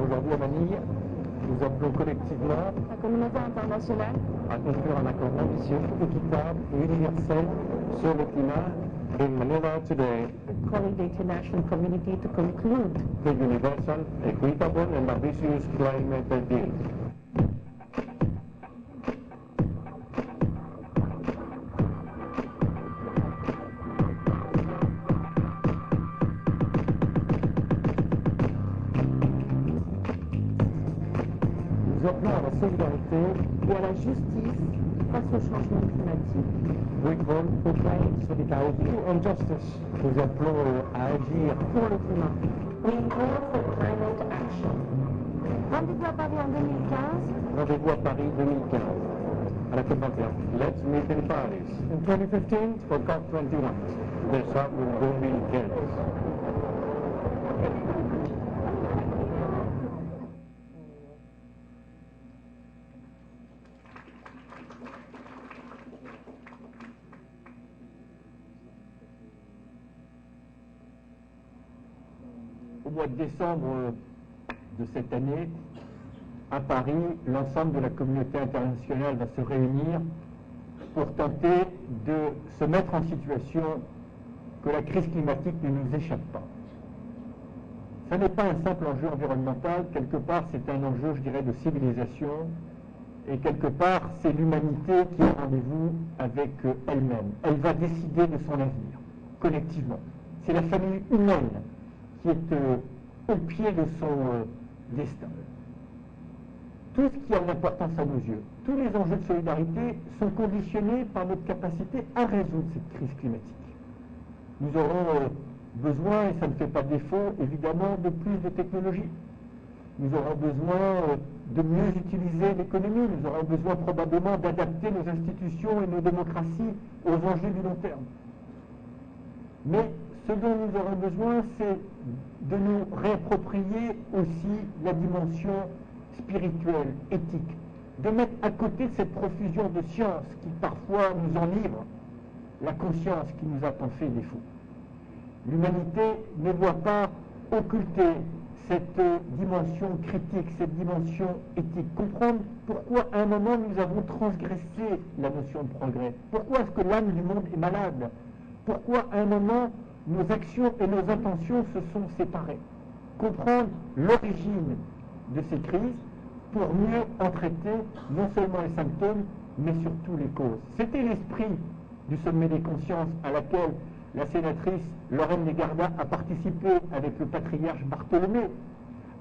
Aujourd'hui à Manille, nous appelons collectivement La communauté internationale à conclure un accord ambitieux, équitable et universel sur le climat. In Manila today, calling the international community to conclude the universal, equitable and ambitious climate deal. Nous appelons à la solidarité et à la justice face au changement climatique. We call for solidarity and justice. Nous appelons à agir pour le climat. We call for climate action. Rendez-vous à Paris en 2015. Rendez-vous à Paris 2015. À la COP21. Let's meet in Paris. In 2015 for COP21. Déjà, en 2015. Au mois de décembre de cette année, à Paris, l'ensemble de la communauté internationale va se réunir pour tenter de se mettre en situation que la crise climatique ne nous échappe pas. Ce n'est pas un simple enjeu environnemental, quelque part c'est un enjeu, je dirais, de civilisation, et quelque part c'est l'humanité qui est au rendez-vous avec elle-même. Elle va décider de son avenir, collectivement. C'est la famille humaine qui est au pied de son destin. Tout ce qui a une importance à nos yeux, tous les enjeux de solidarité sont conditionnés par notre capacité à résoudre cette crise climatique. Nous aurons besoin, et ça ne fait pas défaut, évidemment, de plus de technologie. Nous aurons besoin de mieux utiliser l'économie, nous aurons besoin probablement d'adapter nos institutions et nos démocraties aux enjeux du long terme. Mais ce dont nous aurons besoin, c'est de nous réapproprier aussi la dimension spirituelle, éthique, de mettre à côté de cette profusion de science qui parfois nous enivre, la conscience qui nous a tant fait défaut. L'humanité ne doit pas occulter cette dimension critique, cette dimension éthique. Comprendre pourquoi à un moment nous avons transgressé la notion de progrès. Pourquoi est-ce que l'âme du monde est malade? Pourquoi à un moment nos actions et nos intentions se sont séparées. Comprendre l'origine de ces crises pour mieux en traiter non seulement les symptômes, mais surtout les causes. C'était l'esprit du sommet des consciences à laquelle la sénatrice Lorraine Legarda a participé avec le patriarche Bartholomé,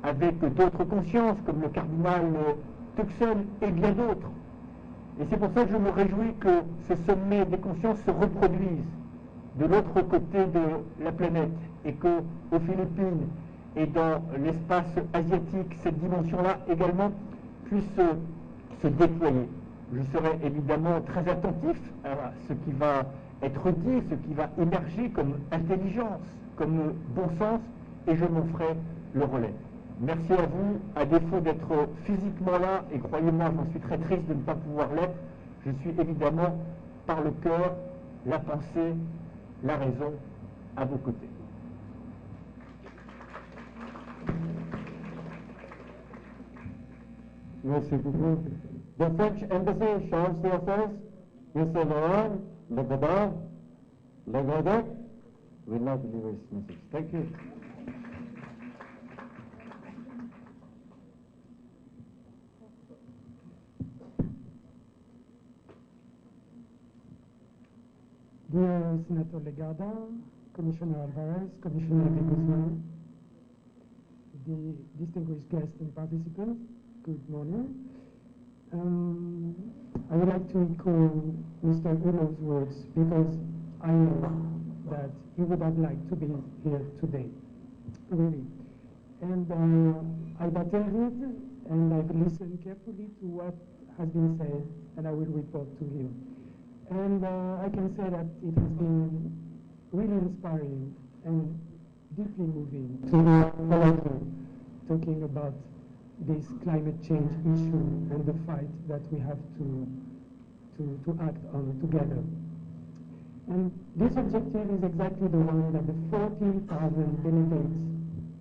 avec d'autres consciences comme le cardinal Tuxon et bien d'autres. Et c'est pour ça que je me réjouis que ce sommet des consciences se reproduise de l'autre côté de la planète et qu'aux Philippines et dans l'espace asiatique, cette dimension-là également puisse se déployer. Je serai évidemment très attentif à ce qui va être dit, ce qui va émerger comme intelligence, comme bon sens, et je m'en ferai le relais. Merci à vous. À défaut d'être physiquement là, et croyez-moi, j'en suis très triste de ne pas pouvoir l'être, je suis évidemment par le cœur, la pensée, la raison à vos côtés. Merci beaucoup. The French Embassy Charge d'Affaires, Mr. Laurent Legodin will now deliver his message. Thank you. Dear Senator Legarda, Commissioner Alvarez, Commissioner de Guzman, the distinguished guests and participants, good morning. I would like to echo Mr. Ulo's words because I know that he would have liked to be here today, really. And I've attended and I've listened carefully to what has been said, and I will report to him. And I can say that it has been really inspiring and deeply moving to all of you talking about this climate change issue and the fight that we have to act on together. And this objective is exactly the one that the 14,000 delegates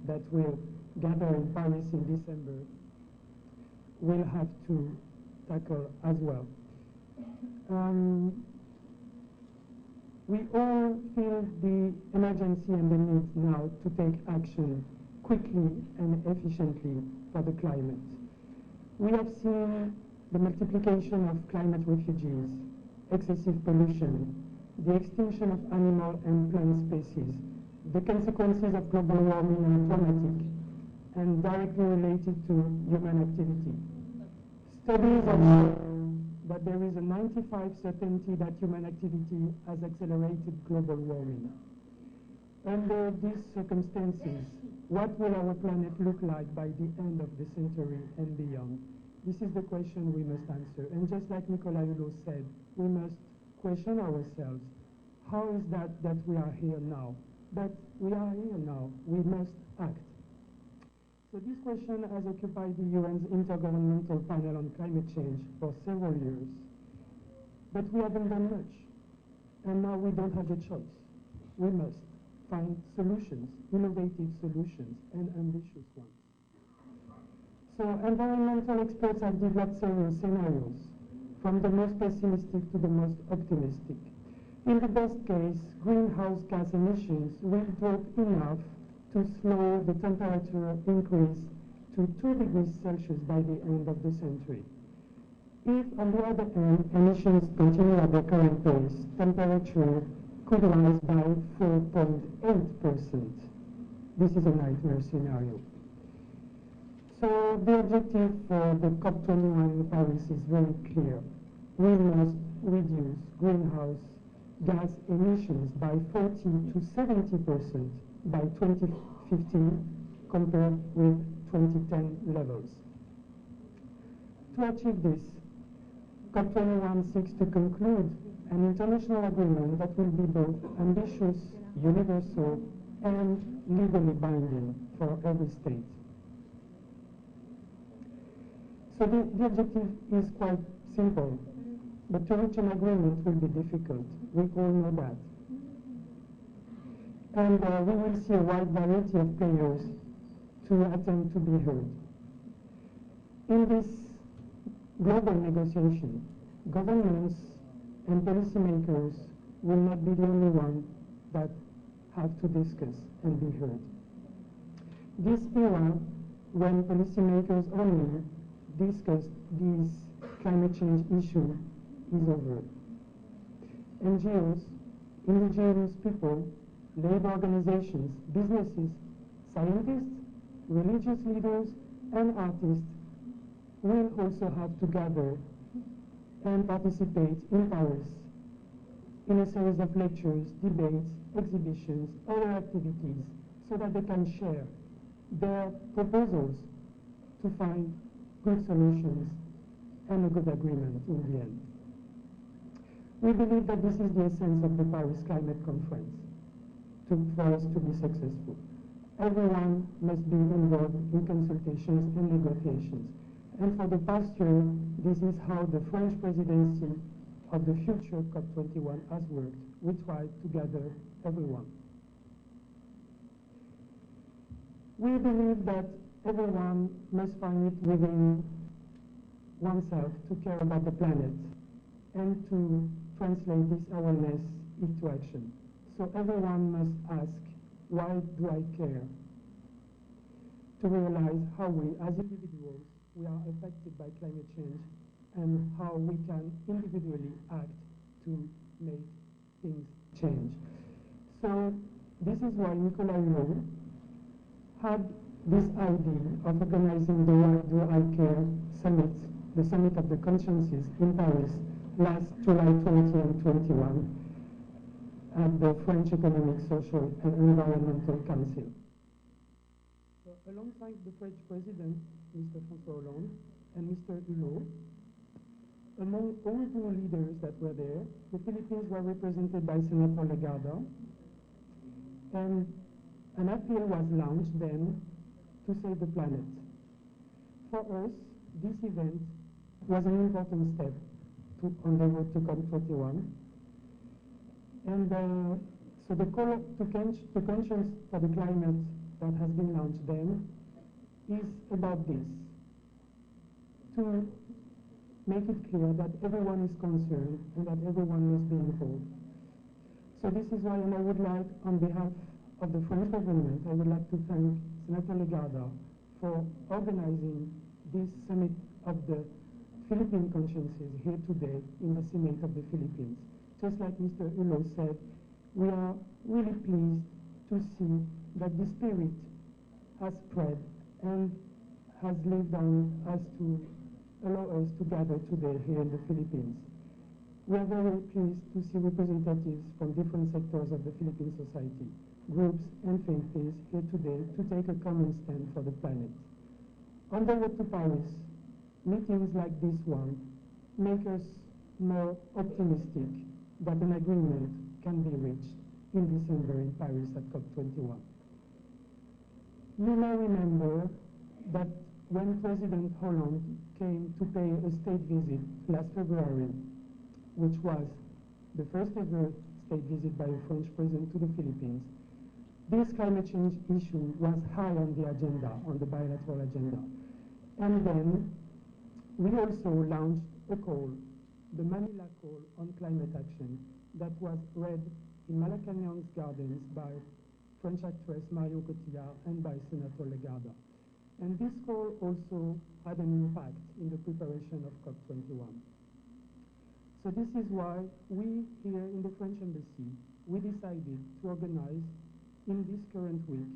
that will gather in Paris in December will have to tackle as well. We all feel the emergency and the need now to take action quickly and efficiently for the climate. We have seen the multiplication of climate refugees, excessive pollution, the extinction of animal and plant species. The consequences of global warming are dramatic and directly related to human activity. Studies have shown that there is a 95% certainty that human activity has accelerated global warming. Under these circumstances, what will our planet look like by the end of the century and beyond? This is the question we must answer. And just like Nicolas Hulot said, we must question ourselves. How is that we are here now? But we are here now. We must act. So this question has occupied the UN's Intergovernmental Panel on Climate Change for several years. But we haven't done much. And now we don't have a choice. We must find solutions, innovative solutions, and ambitious ones. So environmental experts have developed several scenarios, from the most pessimistic to the most optimistic. In the best case, greenhouse gas emissions will drop enough to slow the temperature increase to 2 degrees Celsius by the end of the century. If, on the other hand, emissions continue at their current pace, temperature could rise by 4.8%. This is a nightmare scenario. So the objective for the COP21 in Paris is very clear. We must reduce greenhouse gas emissions by 40 to 70% by 2015 compared with 2010 levels. To achieve this, COP21 seeks to conclude an international agreement that will be both ambitious, universal, and legally binding for every state. So the objective is quite simple, but to reach an agreement will be difficult. We all know that. And we will see a wide variety of players to attempt to be heard. In this global negotiation, governments and policymakers will not be the only ones that have to discuss and be heard. This era, when policymakers only discussed these climate change issues, is over. NGOs, indigenous people, labor organizations, businesses, scientists, religious leaders, and artists will also have to gather and participate in Paris in a series of lectures, debates, exhibitions, other activities, so that they can share their proposals to find good solutions and a good agreement in the end. We believe that this is the essence of the Paris Climate Conference for us to be successful. everyone must be involved in consultations and negotiations. And for the past year, this is how the French presidency of the future COP21 has worked. We tried to gather everyone. We believe that everyone must find it within oneself to care about the planet and to translate this awareness into action. So everyone must ask, why do I care? To realize how we, as individuals, we are affected by climate change and how we can individually act to make things change. So this is why Nicolas Hulot had this idea of organizing the Why Do I Care Summit, the Summit of the Consciences in Paris last July 20 and 21 at the French Economic, Social and Environmental Council. So alongside the French President, Mr. François Hollande, and Mr. Hulot, among all the leaders that were there, the Philippines were represented by Senator Legarda, and an appeal was launched then to save the planet. For us, this event was an important step on the road to COP21. And so the call to conscience for the climate that has been launched then is about this, to make it clear that everyone is concerned and that everyone must be involved. So this is why, and I would like, on behalf of the French government, I would like to thank Senator Legarda for organizing this summit of the Philippine consciences here today in the Senate of the Philippines. Just like Mr. Hulot said, we are really pleased to see that the spirit has spread and has lived on as to allow us to gather today here in the Philippines. We are very pleased to see representatives from different sectors of the Philippine society, groups and faiths here today to take a common stand for the planet. On the road to Paris, meetings like this one make us more optimistic that an agreement can be reached in December in Paris at COP21. You may remember that when President Hollande came to pay a state visit last February, which was the first ever state visit by a French president to the Philippines, this climate change issue was high on the agenda, on the bilateral agenda. And then we also launched a call, the Manila Call on Climate Action, that was read in Malacañang's Gardens by French actress Marion Cotillard and by Senator Legarda. And this call also had an impact in the preparation of COP21. So this is why we here in the French Embassy, we decided to organize in this current week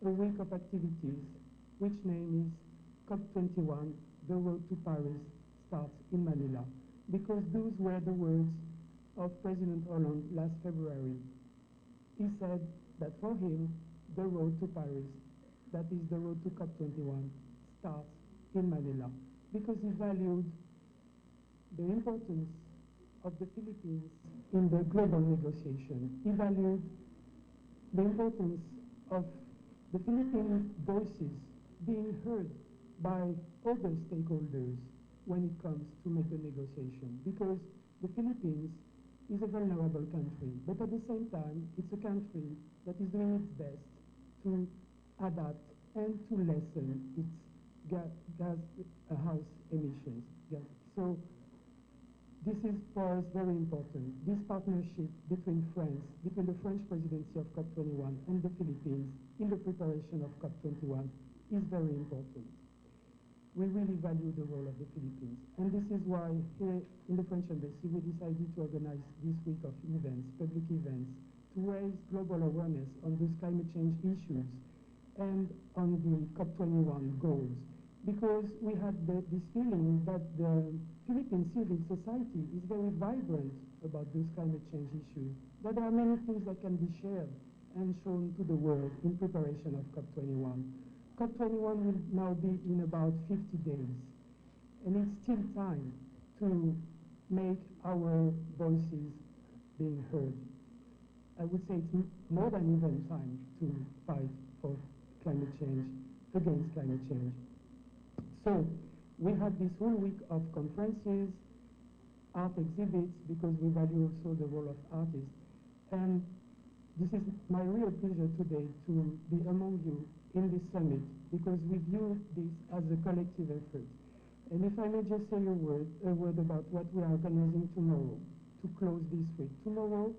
a week of activities which name is COP21, The Road to Paris Starts in Manila, because those were the words of President Hollande last February. He said that for him, the road to Paris, that is the road to COP21, starts in Manila, because he valued the importance of the Philippines in the global negotiation. He valued the importance of the Philippine voices being heard by other stakeholders when it comes to make a negotiation, because the Philippines is a vulnerable country, but at the same time, it's a country that is doing its best to adapt and to lessen its house emissions. So this is for us very important. This partnership between France, between the French presidency of COP21 and the Philippines in the preparation of COP21 is very important. We really value the role of the Philippines. And this is why here in the French Embassy we decided to organize this week of events, public events, to raise global awareness on those climate change issues and on the COP21 goals. Because we had this feeling that the Philippine civil society is very vibrant about those climate change issues, that there are many things that can be shared and shown to the world in preparation of COP21. COP21 will now be in about 50 days, and it's still time to make our voices being heard. I would say it's more than even time to fight for climate change, against climate change. So we had this whole week of conferences, art exhibits, because we value also the role of artists. And this is my real pleasure today to be among you in this summit, because we view this as a collective effort. And if I may just say a word about what we are organizing tomorrow to close this week. Tomorrow,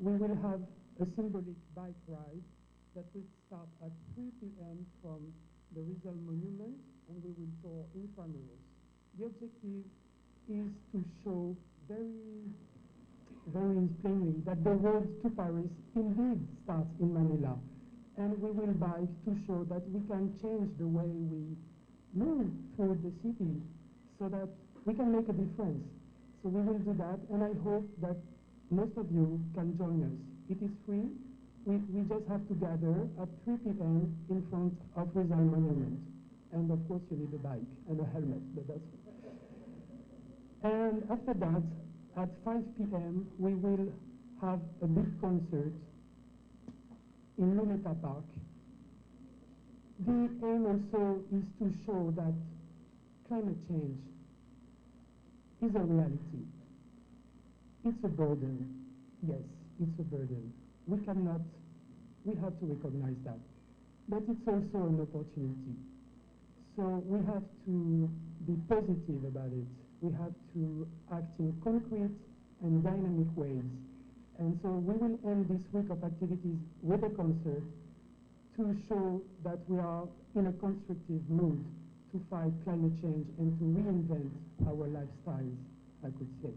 we will have a symbolic bike ride that will start at 3 p.m. from the Rizal Monument, and we will tour Intramuros. The objective is to show very plainly that the road to Paris indeed starts in Manila. And we will bike to show that we can change the way we move through the city so that we can make a difference. So we will do that, and I hope that most of you can join us. It is free. We just have to gather at 3 p.m. in front of Rizal Monument. And of course you need a bike and a helmet, but that's it. And after that, at 5 p.m., we will have a big concert in Luneta Park. The aim also is to show that climate change is a reality. It's a burden. Yes, it's a burden. We have to recognize that. But it's also an opportunity. So we have to be positive about it. We have to act in concrete and dynamic ways. And so we will end this week of activities with a concert to show that we are in a constructive mood to fight climate change and to reinvent our lifestyles, I could say.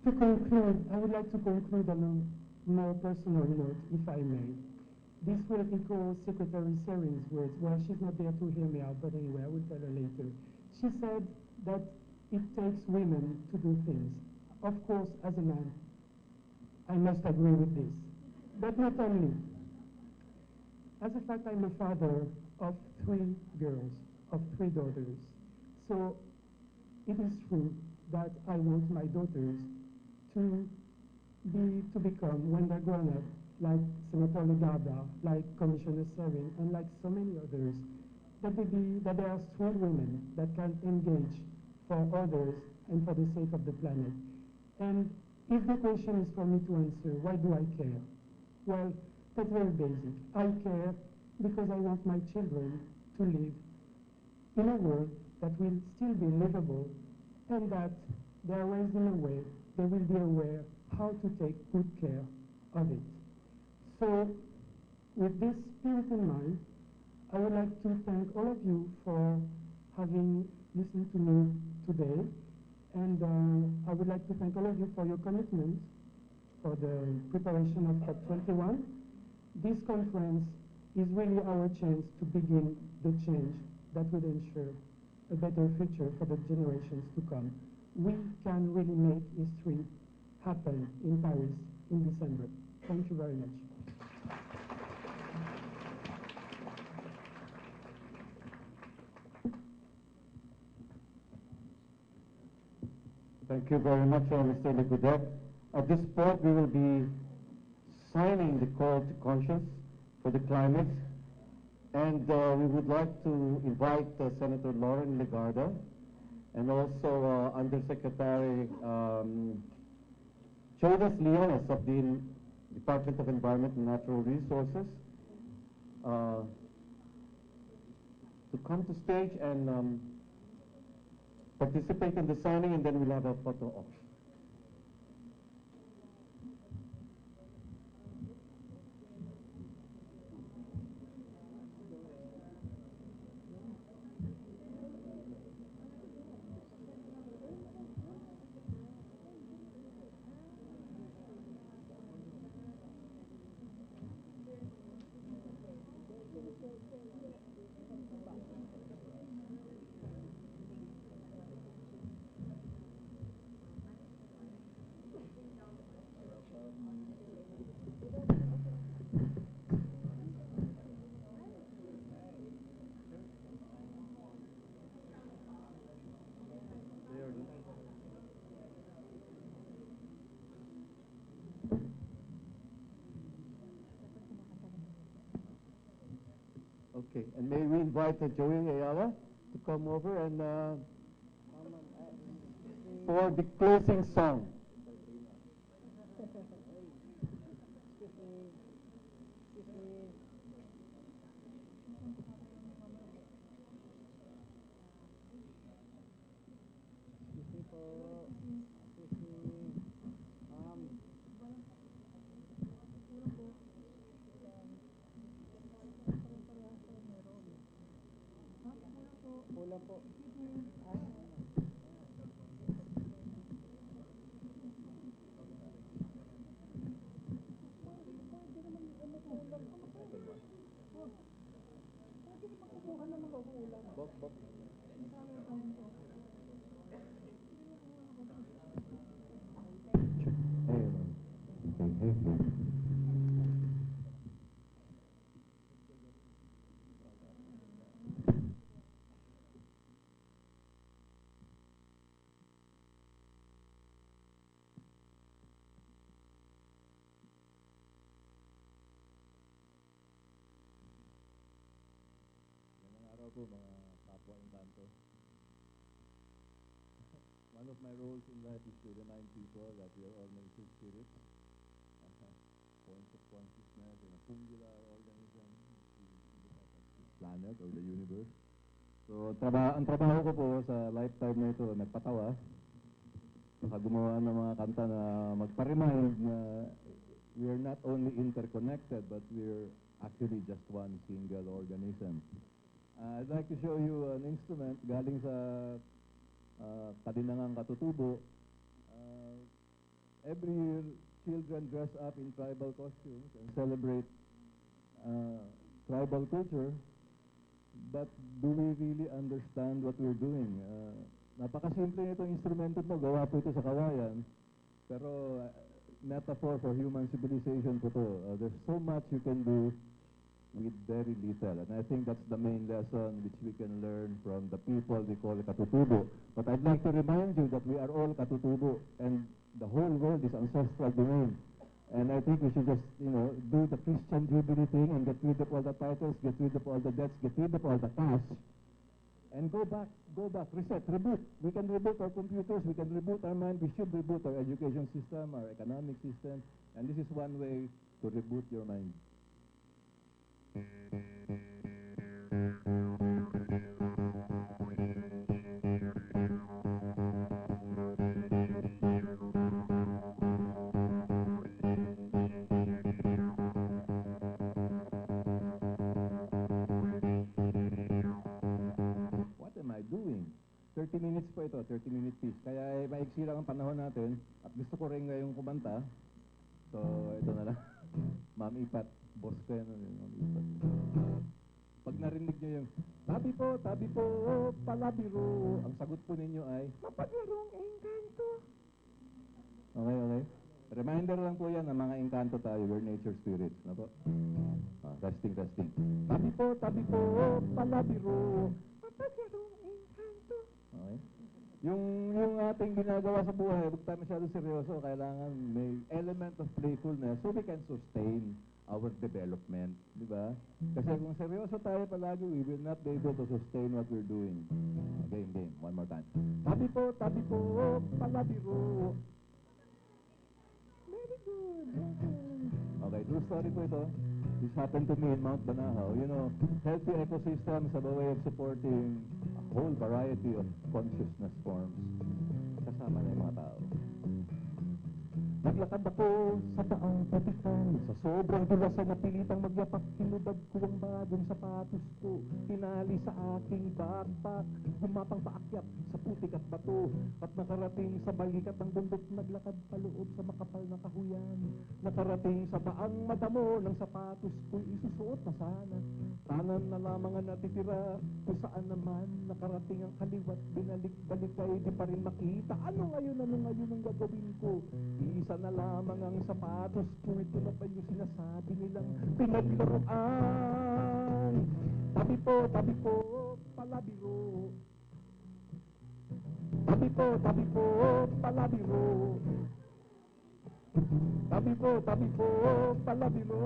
To conclude, I would like to conclude on a more personal note, if I may. This will echo Secretary Sering's words. Well, she's not there to hear me out, but anyway, I will tell her later. She said that it takes women to do things. Of course, as a man, I must agree with this. But not only. As a fact, I'm a father of 3 girls, of 3 daughters. So it is true that I want my daughters to become, when they're grown up, like Senator Legarda, like Commissioner Sering, and like so many others, that they are strong women that can engage for others and for the sake of the planet. And if the question is for me to answer, why do I care? Well, that's very basic. I care because I want my children to live in a world that will still be livable, and that they are raised in a way they will be aware how to take good care of it. So, with this spirit in mind, I would like to thank all of you for having listened to me today, and I would like to thank all of you for your commitment for the preparation of COP21. This conference is really our chance to begin the change that will ensure a better future for the generations to come. We can really make history happen in Paris in December. Thank you very much. Thank you very much, Mr. Legudec. At this point, we will be signing the call to conscience for the climate, and we would like to invite Senator Lauren Legarda and also Undersecretary Jonas Leones of the Department of Environment and Natural Resources to come to stage and participate in the signing, and then we'll have a photo op. Okay, and may we invite Joey Ayala to come over and for the closing song. Kulang po. Po, mga kapwa Encanto. One of my roles in life is to remind people that we are all nature spirits, points of consciousness in a singular organism, planet or the universe. So, ang trabaho ko po sa lifetime na ito, nagpatawa, saka gumawa ng mga kanta na magpa-remind na we are not only interconnected, but we are actually just one single organism. I'd like to show you an instrument galing sa Kadinangang Katutubo. Every year, children dress up in tribal costumes and celebrate tribal culture. But do we really understand what we're doing? Napakasimple nitong instrumento to, gawa po ito sa kawayan. Pero metaphor for human civilization po to. There's so much you can do with very little. And I think that's the main lesson which we can learn from the people we call Katutubo. But I'd like to remind you that we are all Katutubo and the whole world is ancestral domain. And I think we should just, do the Christian Jubilee thing and get rid of all the titles, get rid of all the debts, get rid of all the cash, and go back, reset, reboot. We can reboot our computers, we can reboot our mind, we should reboot our education system, our economic system, and this is one way to reboot your mind. What am I doing? 30 minutes po ito, 30-minute piece. Kaya maiksi lang ang panahon natin at gusto ko rin ngayong kumanta. So, ito na lang. Ma'am Ipat, boss ko yan. Ma'am Ipat. Pag narinig nyo yung, tabi po, palabiro. Ang sagot po ninyo ay, mapaglarong engkanto. Okay. Reminder lang po yan na mga engkanto tayo, we're nature spirits. Na po? Testing. Tabi po, palabiro. Mapaglarong engkanto. Okay. Yung ating ginagawa sa buhay, huwag tayo masyado seryoso, kailangan may element of playfulness so we can sustain our development, di ba? Kasi kung seryoso tayo palagi, we will not be able to sustain what we're doing. Game. One more time. Tabi po, palabiro. Very good. Okay, true story po ito. This happened to me in Mount Banahaw. Healthy ecosystems have a way of supporting a whole variety of consciousness forms. Kasama na yung mga tao. Naglakad ako sa daang patikan, sa sobrang dulas ay napilitang magyapak, hinubad ko ang bagong sapatos ko, tinali sa aking backpack, gumapang paakyat sa putik at bato, at nakarating sa balikat ng bundok, naglakad paloob sa makapal na kahuyan, nakarating sa baang madamo ng sapatos ko, isusuot na sana, tanan na lamang ang natitira, kung saan naman nakarating ang kaliwat, binalik-balik ay di pa rin makita, ano ngayon ang gagawin ko? Isa na lamang ang sapatos ko, ito na ba yung sinasabi nilang pinaglaruan? Tabi po, palabiro. Tabi po, palabiro. Tabi po, palabiro.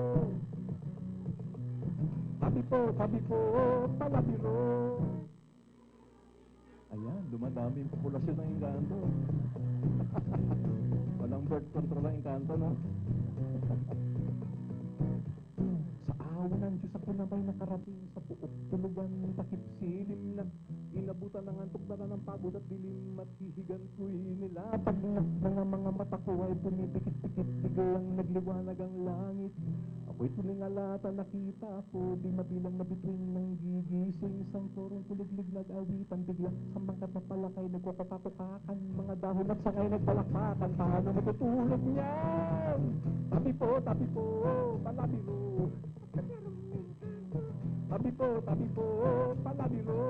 tabi po, palabiro. Ayan, dumadami yung populasyon ng Encanto. Walang birth control ang Encanto, no? Sa awa ng Diyos ako na may nakarating sa puok tulugan takip silim na inabutan ng antok na ng pagod at dilim at hihigan ko'y nilapag na mga mata ko ay pumipikit-pikit biglang nagliwanag ang langit. Ako'y tulingalata nakita ko di mabilang na bituin ng gigising isang turong kuliglig nag-awitan biglang sa mga napalakay nagkukapatukakan mga dahon at sangay nagbalakpakan paano matutulog niyan? Tabi po, palabiro. Tabi po, palabiro. Tabi po, palabiro.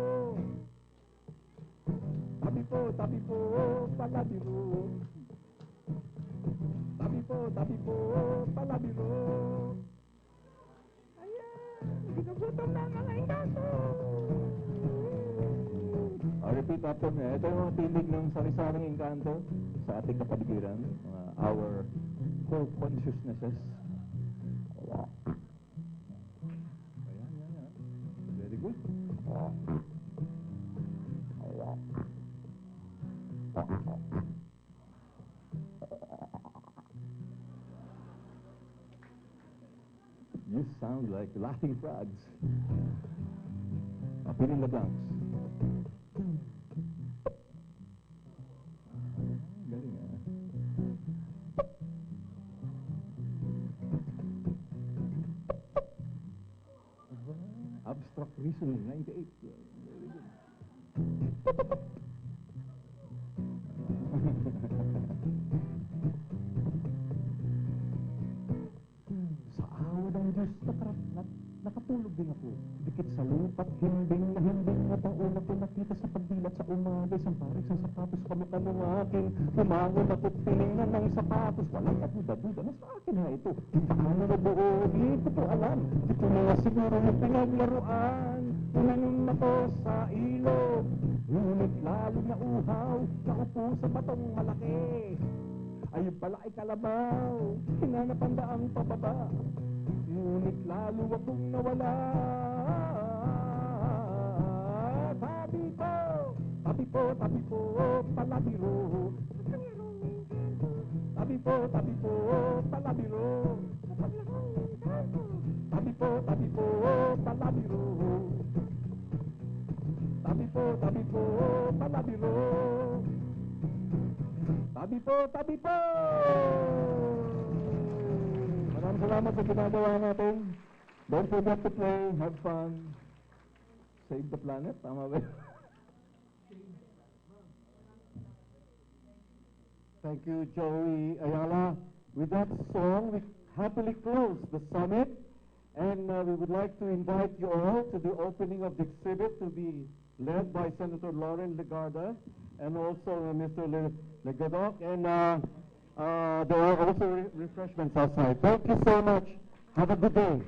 Tabi po, palabiro. Ayan, ginugutom na ang mga Encanto. Repeat after me. Ito yung mga tinig ng sari-saring Encanto sa ating kapaligiran. Our whole consciousnesses. Ayan. Very good. You sound like laughing frogs. Fill in the blanks. Galing, Abstract reasoning, 98. Very good. Sa awa ng Diyos, nakatulog din ako. Dikit sa lupa't himbing na taon ako nakita sa pagdilat sa umaga. Isang pares ng sapatos kamukha ng akin. Umangon ako't tinignan ng sapatos. Walang kaduda-duda na sa akin na ito. Paano na buo, di ko po alam. Ito na nga siguro yung pinaglaruan. Unanon ako sa ilog. Ngunit lalo na uhaw. Naupo sa batong malaki. Ayun pala ay kalabaw. Hinanap ang daang pababa. Ngunit lalo akong nawala. Tabi po, palabiro. Tabi po, palabiro. Tabi po, palabiro. Tabi po, palabiro. Tabi po. Maraming salamat sa ginagawa natin. Don't forget to play, have fun, save the planet. Tama ba? Thank you, Joey Ayala. With that song, we happily close the summit, and we would like to invite you all to the opening of the exhibit to be led by Senator Lauren Legarda and also Mr. Legadoc, and there are also refreshments outside. Thank you so much. Have a good day.